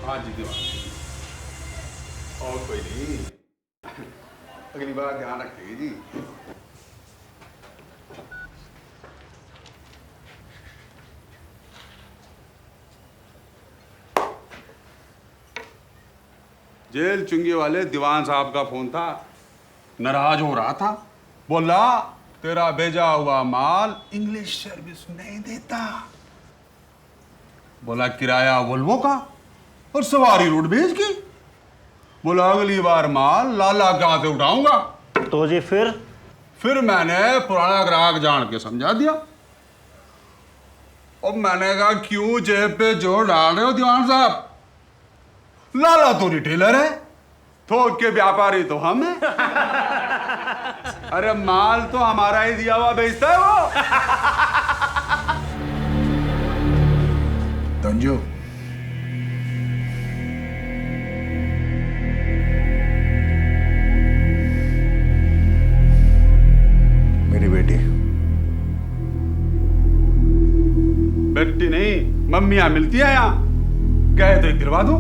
हाँ जी दीवान, और कोई नहीं, अगली बार ध्यान रखिए जी। जेल चुंगी वाले दीवान साहब का फोन था, नाराज हो रहा था, बोला तेरा भेजा हुआ माल इंग्लिश सर्विस नहीं देता। बोला किराया वोल्वो का और सवारी रोडवेज की। बोला अगली बार माल लाला के हाथ से उठाऊंगा। तो जी फिर मैंने पुराना ग्राहक जान के समझा दिया। और मैंने कहा क्यों जेब पे जोर डाल रहे हो दीवान साहब? लाला तो रिटेलर है, थोक के व्यापारी तो हम हैं। अरे माल तो हमारा ही दिया हुआ बेचता है वो। तंजू, मेरी बेटी। बेटी नहीं, मम्मियां मिलती है यहाँ, कहे तो दिलवा दूं।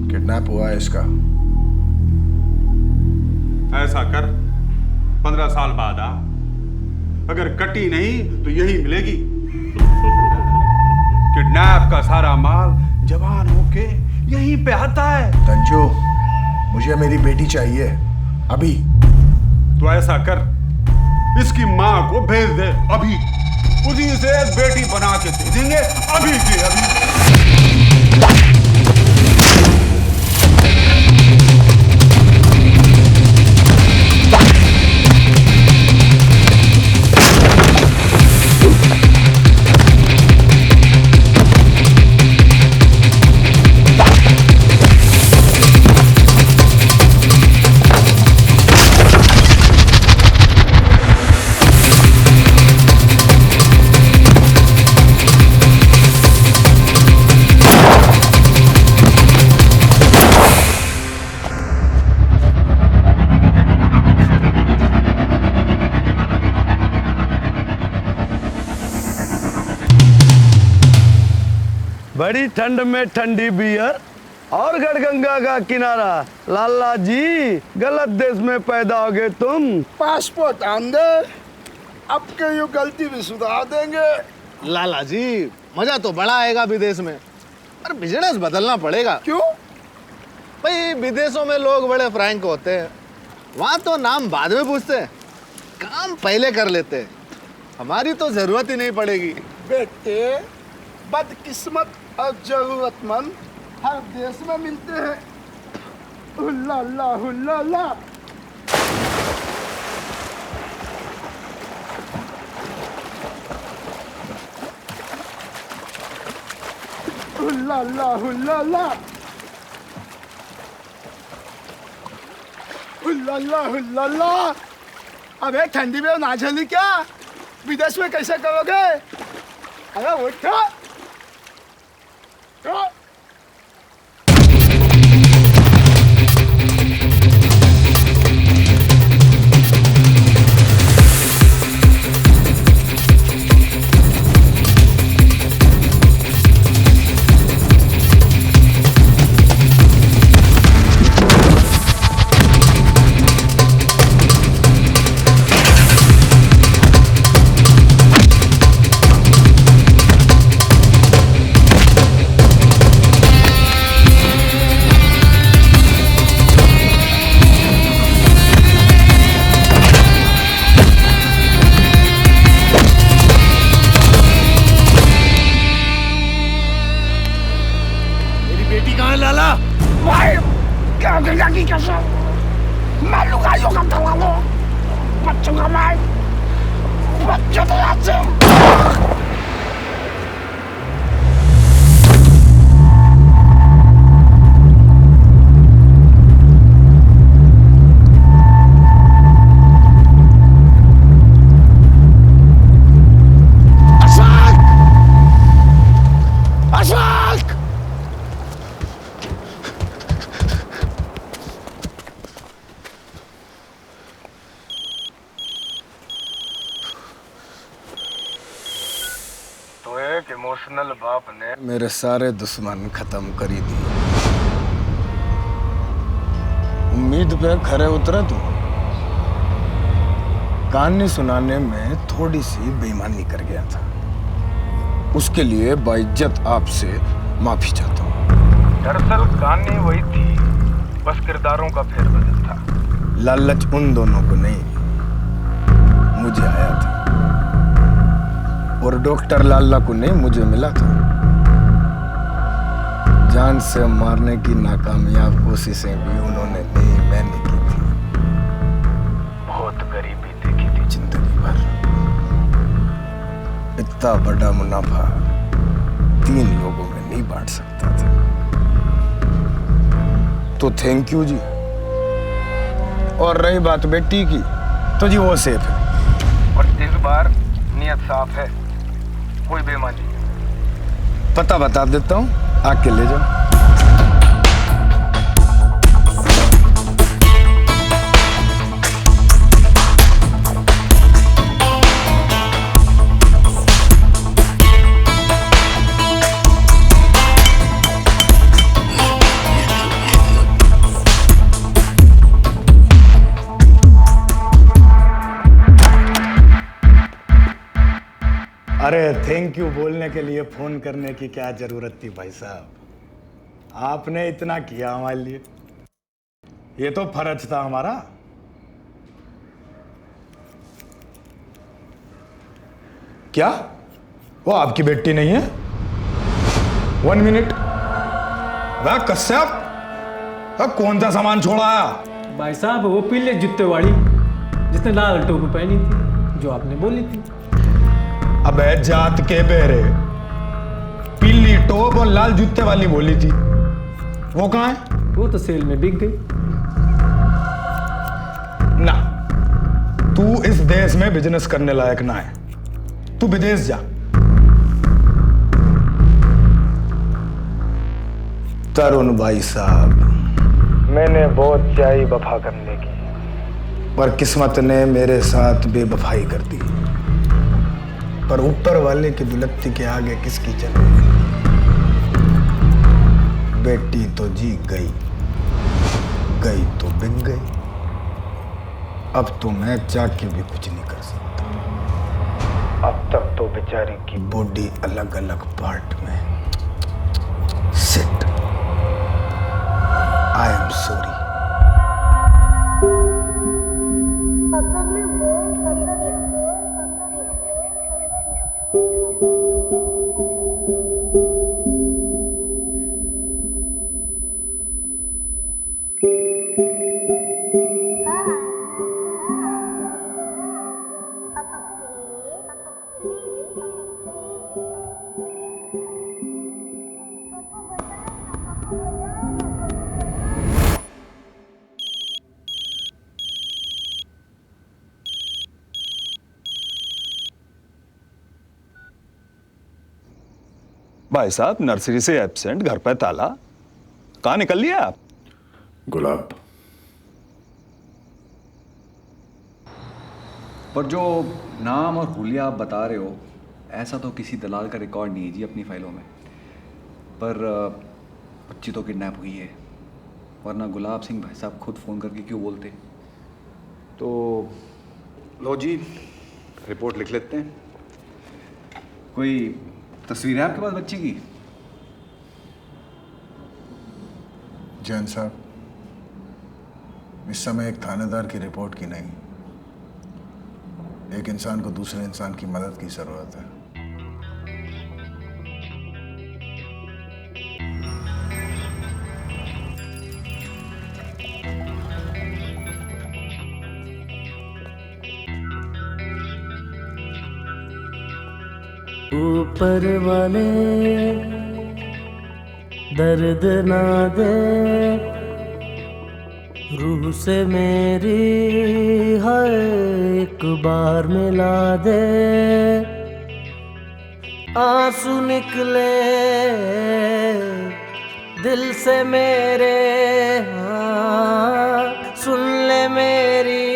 किडनैप हुआ है इसका। ऐसा कर, 15 साल बाद आ, अगर कटी नहीं तो यही मिलेगी। किडनैप का सारा माल जवान होके यहीं पे आता है। तंजू, मुझे मेरी बेटी चाहिए अभी। तो ऐसा कर, इसकी माँ को भेज दे अभी, उसी से बेटी बना के दे देंगे अभी के अभी। बड़ी ठंड में ठंडी बियर और गढ़गंगा का किनारा। लाला जी, गलत देश में पैदा हो गए तुम। पासपोर्ट आन दे, अब के यू गलती भी सुधार देंगे। लाला जी, मजा तो बड़ा आएगा विदेश में, पर बिजनेस बदलना पड़ेगा। क्यों? भाई विदेशों में लोग बड़े फ्रैंक होते हैं, वहाँ तो नाम बाद में पूछते हैं, काम पहले कर लेते हैं। हमारी तो जरूरत ही नहीं पड़ेगी। बेटे, बदकिस्मत और जरूरतमंद हर देश में मिलते हैं। हुल्ला हुल्ला। हुल्ला हुल्ला। हुल्ला हुल्ला। अबे ठंडी में ना झेली क्या? विदेश में कैसे करोगे? अरे उठो। इमोशनल बाप ने मेरे सारे दुश्मन खत्म करी दी। उम्मीद पे खरे उतरे तू। कहानी सुनाने में थोड़ी सी बेईमानी कर गया था, उसके लिए बाइज्जत आपसे माफी चाहता हूँ। दरअसल कहानी वही थी, बस किरदारों का फेरबदल था। लालच उन दोनों को नहीं, मुझे आया था, और डॉक्टर लाला को नहीं, मुझे मिला था। जान से मारने की नाकामयाब कोशिशें भी उन्होंने नहीं, मैंने की थी। बहुत गरीबी देखी थी जिंदगी भर। इतना बड़ा मुनाफा 3 लोगों में नहीं बांट सकता था। तो थैंक यू जी। और रही बात बेटी की, तो जी वो सेफ है। और इस बार नियत साफ है, कोई बेईमानी। पता बता देता हूँ, आके ले जाओ। अरे थैंक यू बोलने के लिए फोन करने की क्या जरूरत थी भाई साहब, आपने इतना किया हमारे लिए, ये तो फर्ज था हमारा। क्या वो आपकी बेटी नहीं है? 1 मिनट। वह कश्यप, कौन सा सामान छोड़ा आया? भाई साहब वो पीले जूते वाली जिसने लाल टोपी पहनी थी, जो आपने बोली थी। अबे जात के बेरे, पीली टोप और लाल जूते वाली बोली थी, वो कहाँ है? वो तो सेल में बिक गई। ना, तू इस देश में बिजनेस करने लायक ना है, तू विदेश जा। तरुण भाई साहब, मैंने बहुत चाही वफा करने की, पर किस्मत ने मेरे साथ बेवफाई कर दी। पर ऊपर वाले की दुलत्ती के आगे किसकी चले? बेटी तो जी गई, गई तो बिक गई। अब तो मैं चाह के भी कुछ नहीं कर सकता। अब तक तो बेचारी की बॉडी अलग अलग पार्ट में। Sit, I am sorry. भाई साहब नर्सरी से एब्सेंट, घर पे ताला, कहाँ निकल लिया आप? गुलाब, पर जो नाम और हुलिया आप बता रहे हो, ऐसा तो किसी दलाल का रिकॉर्ड नहीं है जी अपनी फाइलों में। पर बच्ची तो किडनैप हुई है, वरना गुलाब सिंह भाई साहब खुद फ़ोन करके क्यों बोलते? तो लो जी, रिपोर्ट लिख लेते हैं। कोई तस्वीर है आपके पास बच्ची की? जैन साहब, इस समय एक थानेदार की रिपोर्ट की नहीं, एक इंसान को दूसरे इंसान की मदद की जरूरत है। ऊपर वाले दर्द ना दे, रूह से मेरी हर एक बार मिला दे, आंसू निकले दिल से मेरे, हाँ सुन ले मेरी,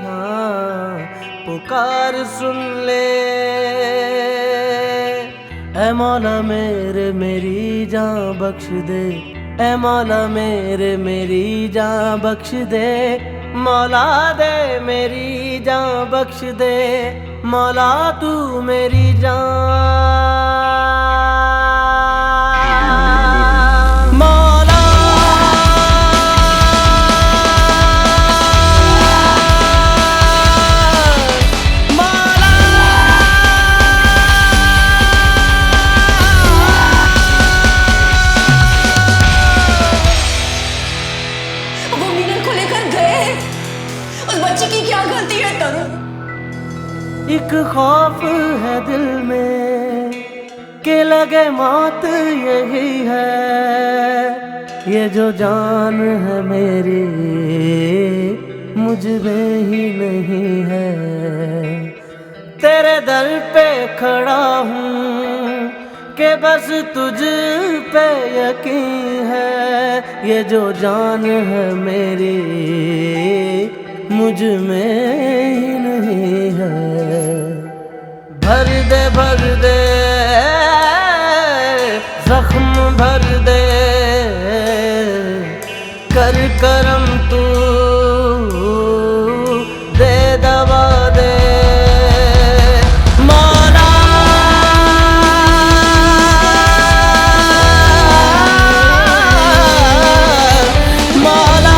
हाँ पुकार सुन ले। ऐ मौला मेरे मेरी जान बख्श दे, ऐ मौला मेरे मेरी जान बख्श दे, मौला दे मेरी जान बख्श दे, मौला तू मेरी जान। मौला एक खौफ है दिल में के लगे मौत यही है, ये जो जान है मेरी मुझ में ही नहीं है। तेरे दर पे खड़ा हूँ के बस तुझ पे यकीन है, ये जो जान है मेरी मुझ में ही नहीं है। भर दे जख्म भर दे, कर करम तू दे दवा दे, मौला मौला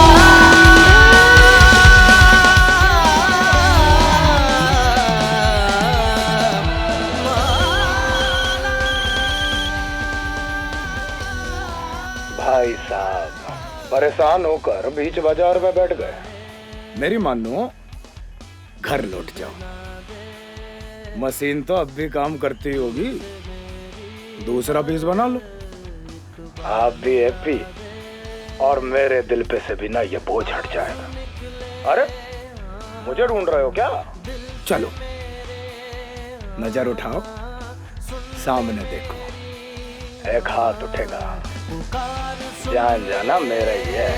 भाई साहब परेशान होकर बीच बाजार में बैठ गए। मेरी मानो घर लौट जाओ, मशीन तो अब भी काम करती होगी, दूसरा पीस बना लो। आप भी हैप्पी और मेरे दिल पे से भी ना ये बोझ हट जाएगा। अरे मुझे ढूंढ रहे हो क्या? चलो नजर उठाओ, सामने देखो, एक हाथ उठेगा, जान जाना मेरा ही है।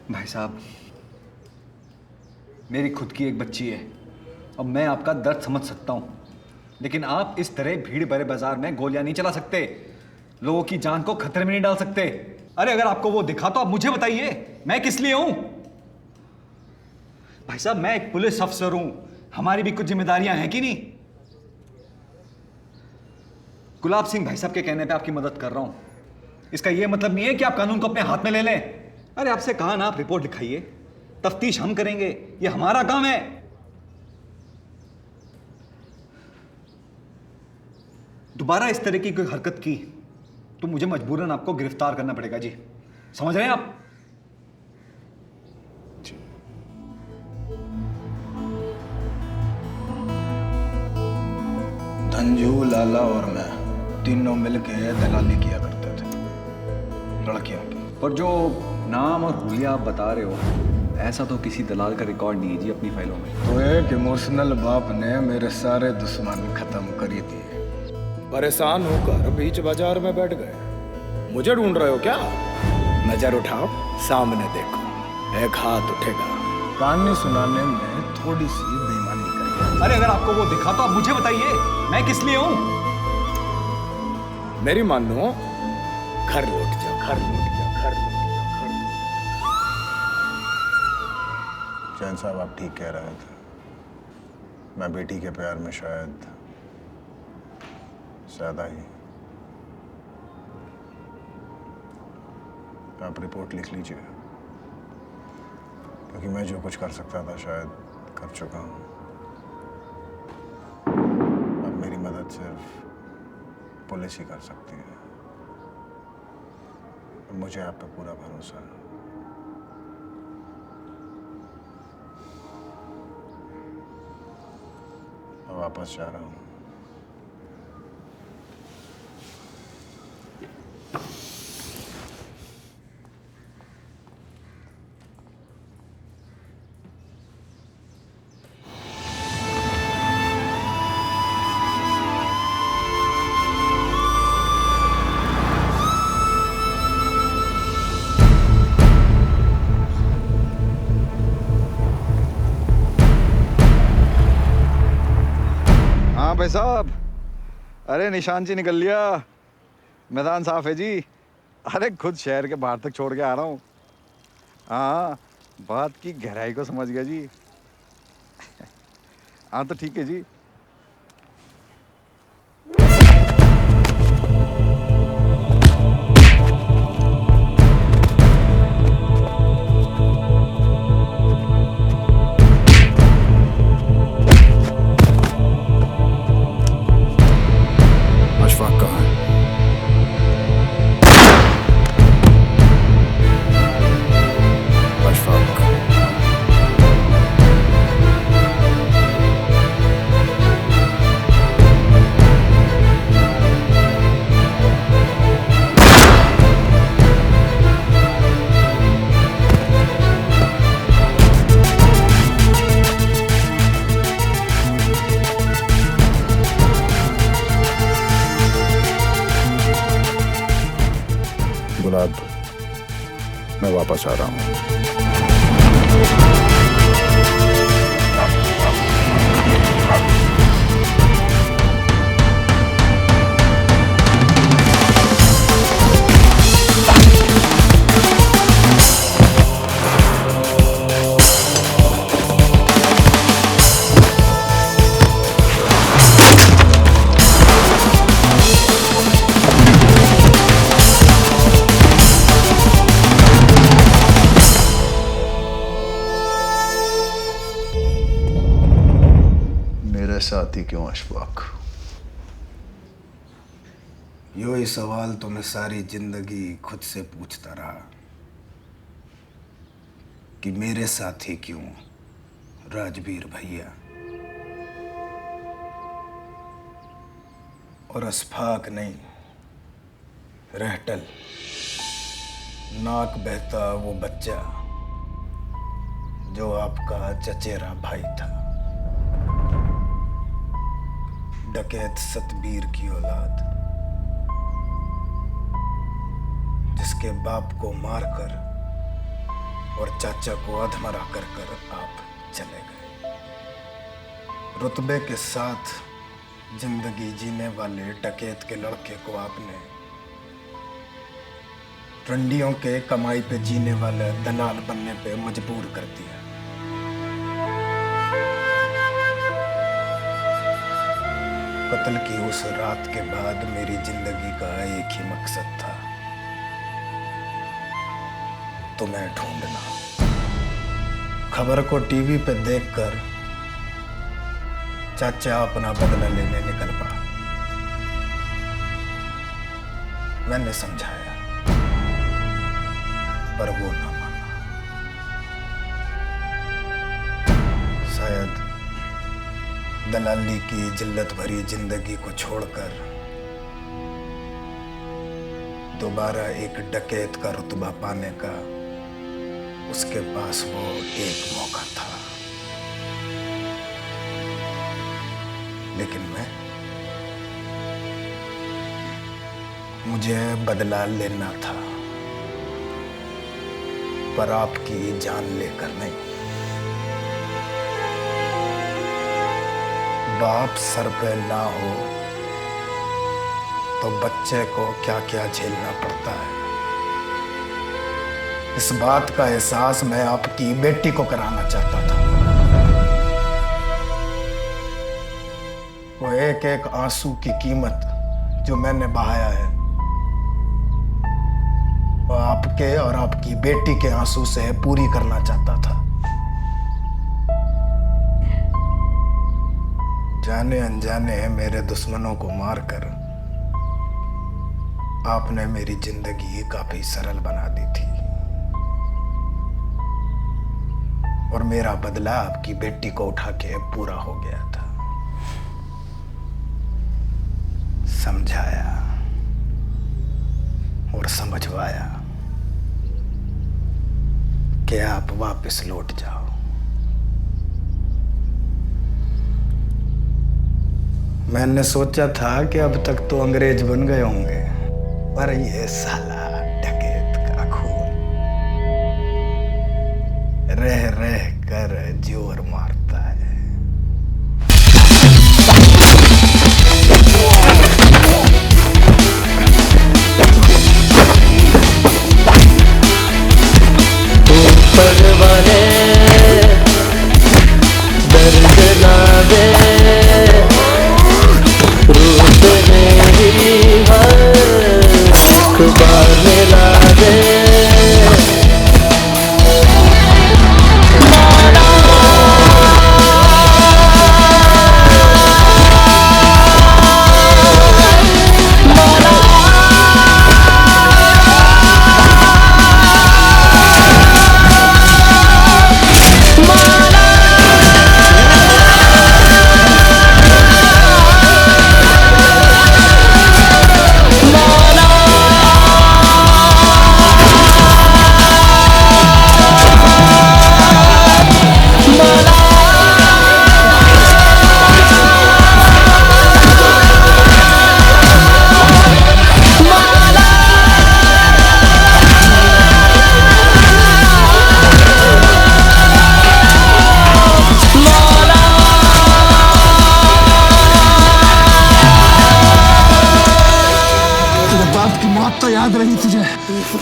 भाई साहब, मेरी खुद की एक बच्ची है, अब मैं आपका दर्द समझ सकता हूँ, लेकिन आप इस तरह भीड़ भरे बाजार में गोलियां नहीं चला सकते, लोगों की जान को खतरे में नहीं डाल सकते। अरे अगर आपको वो दिखा तो आप मुझे बताइए, मैं किस लिए हूं? भाई साहब मैं एक पुलिस अफसर हूं, हमारी भी कुछ जिम्मेदारियां हैं कि नहीं? गुलाब सिंह भाई साहब के कहने पे आपकी मदद कर रहा हूं, इसका यह मतलब नहीं है कि आप कानून को अपने हाथ में ले लें। अरे आपसे कहा ना आप रिपोर्ट लिखाइए, तफ्तीश हम करेंगे, ये हमारा काम है। दोबारा इस तरह की कोई हरकत की तो मुझे मजबूरन आपको गिरफ्तार करना पड़ेगा जी, समझ रहे हैं आप? धंजू, लाला और मैं तीनों मिलके दलाली किया करते थे लड़कियों की। पर जो नाम और हुलिया आप बता रहे हो, ऐसा तो किसी दलाल का रिकॉर्ड नहीं है जी अपनी फाइलों में। तो एक इमोशनल बाप ने मेरे सारे दुश्मन खत्म कर दिए। परेशान होकर बीच बाजार में बैठ गए। मुझे ढूंढ रहे हो क्या? नजर उठाओ, सामने देखो, एक हाथ उठेगा। कहानी सुनाने में थोड़ी सी बेईमानी करेगा। अरे अगर आपको वो दिखा तो आप मुझे बताइए, मैं किस लिए हूं? मेरी मानो, घर लौट जाओ, घर लौट जाओ, घर लौट जाओ, घर लौट जाओ। चैन साहब आप ठीक कह रहे थे। मैं बेटी के प्यार में शायद ज्यादा ही। आप रिपोर्ट लिख लीजिए, क्योंकि मैं जो कुछ कर सकता था शायद कर चुका हूं। अब मेरी मदद सिर्फ पुलिस ही कर सकती है। मुझे आप पे पूरा भरोसा है। मैं वापस जा रहा हूं। भाई साहब, अरे निशान जी निकल लिया, मैदान साफ है जी। अरे खुद शहर के बाहर तक छोड़ के आ रहा हूँ। हाँ, बात की गहराई को समझ गया जी। हाँ तो ठीक है जी। गुलाब, मैं वापस आ रहा हूं। साथी क्यों अशफाक? यो ही सवाल तो मैं सारी जिंदगी खुद से पूछता रहा कि मेरे साथी क्यों राजवीर भैया। और अशफाक नहीं, रहटल, नाक बहता वो बच्चा जो आपका चचेरा भाई था, डकैत सतबीर की औलाद, जिसके बाप को मारकर और चाचा को अधमरा कर आप चले गए। रुतबे के साथ जिंदगी जीने वाले डकैत के लड़के को आपने टंडियों के कमाई पे जीने वाले दलाल बनने पे मजबूर कर दिया। कत्ल की उस रात के बाद मेरी जिंदगी का एक ही मकसद था, तुम्हें ढूंढना। खबर को टीवी पे देखकर चाचा अपना बदला लेने निकल पड़ा। मैंने समझाया पर वो ना माना। शायद दलाली की जिल्लत भरी जिंदगी को छोड़कर दोबारा एक डकैत का रुतबा पाने का उसके पास वो एक मौका था। लेकिन मुझे बदला लेना था, पर आपकी जान लेकर नहीं। बाप सर पे ना हो तो बच्चे को क्या क्या झेलना पड़ता है, इस बात का एहसास मैं आपकी बेटी को कराना चाहता था। वो एक एक आंसू की कीमत जो मैंने बहाया है, वो आपके और आपकी बेटी के आंसू से पूरी करना चाहता था। जाने अनजाने मेरे दुश्मनों को मारकर आपने मेरी जिंदगी काफी सरल बना दी थी, और मेरा बदला आपकी बेटी को उठा के पूरा हो गया था। समझाया और समझवाया कि आप वापस लौट जाओ। मैंने सोचा था कि अब तक तो अंग्रेज बन गए होंगे, पर ये साला डकैत का खून रह रह कर जोर मारता है। ऊपर वाले दर्द ना दे, रूप मेरी हर अखबार में ला दे।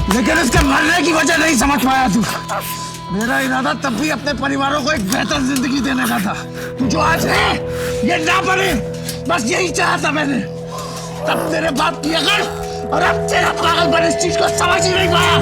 लेकिन इसके मरने की वजह नहीं समझ पाया तू। मेरा इरादा तब भी अपने परिवारों को एक बेहतर जिंदगी देने का था। तू जो आज है ये ना बने, बस यही चाहा था मैंने। तब तेरे बाप की अकल और अब तेरा पागलपन इस चीज को समझ ही नहीं पाया।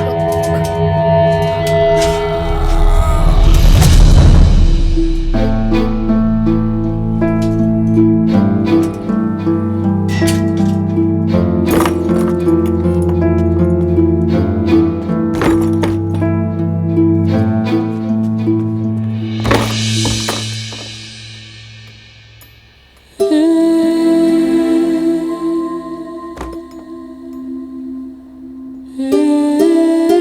Mm-hmm.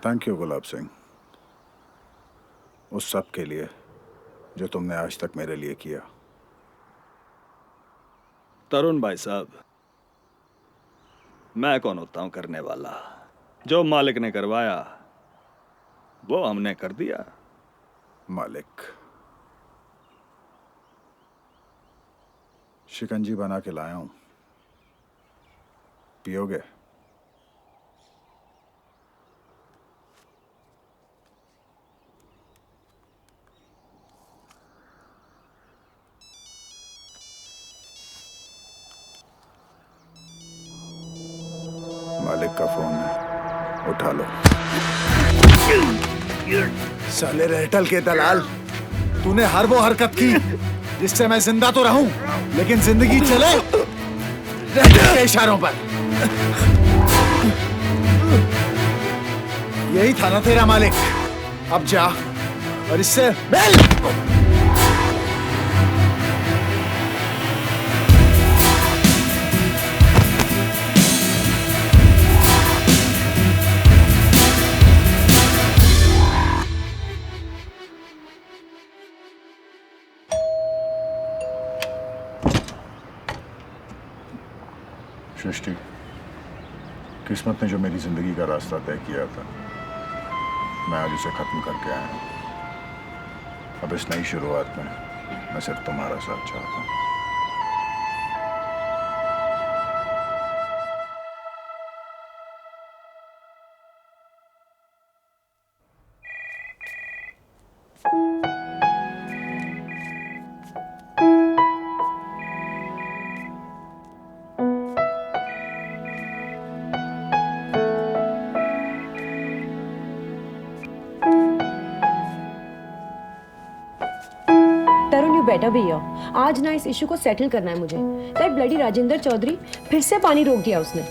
Thank you Gulab Singh, उस सब के लिए जो तुमने आज तक मेरे लिए किया। तरुण भाई साहब, मैं कौन होता हूं करने वाला? जो मालिक ने करवाया वो हमने कर दिया। मालिक, शिकंजी बना के लाया हूं, पियोगे? मालिक का फोन है, उठा लो। साले रहटल के दलाल, तूने हर वो हरकत की जिससे मैं जिंदा तो रहूं लेकिन जिंदगी चले रहटल के इशारों पर। यही था ना तेरा मालिक? अब जा और इससे बेल। सृष्टि, किस्मत ने जो मेरी जिंदगी का रास्ता तय किया था, मैं आज उसे खत्म करके आया हूं। अब इस नई शुरुआत में मैं सिर्फ तुम्हारा साथ चाहता हूं। बेटा भैया, आज ना इस इशू को सेटल करना है मुझे। दैट ब्लडी राजेंद्र चौधरी फिर से पानी रोक दिया उसने।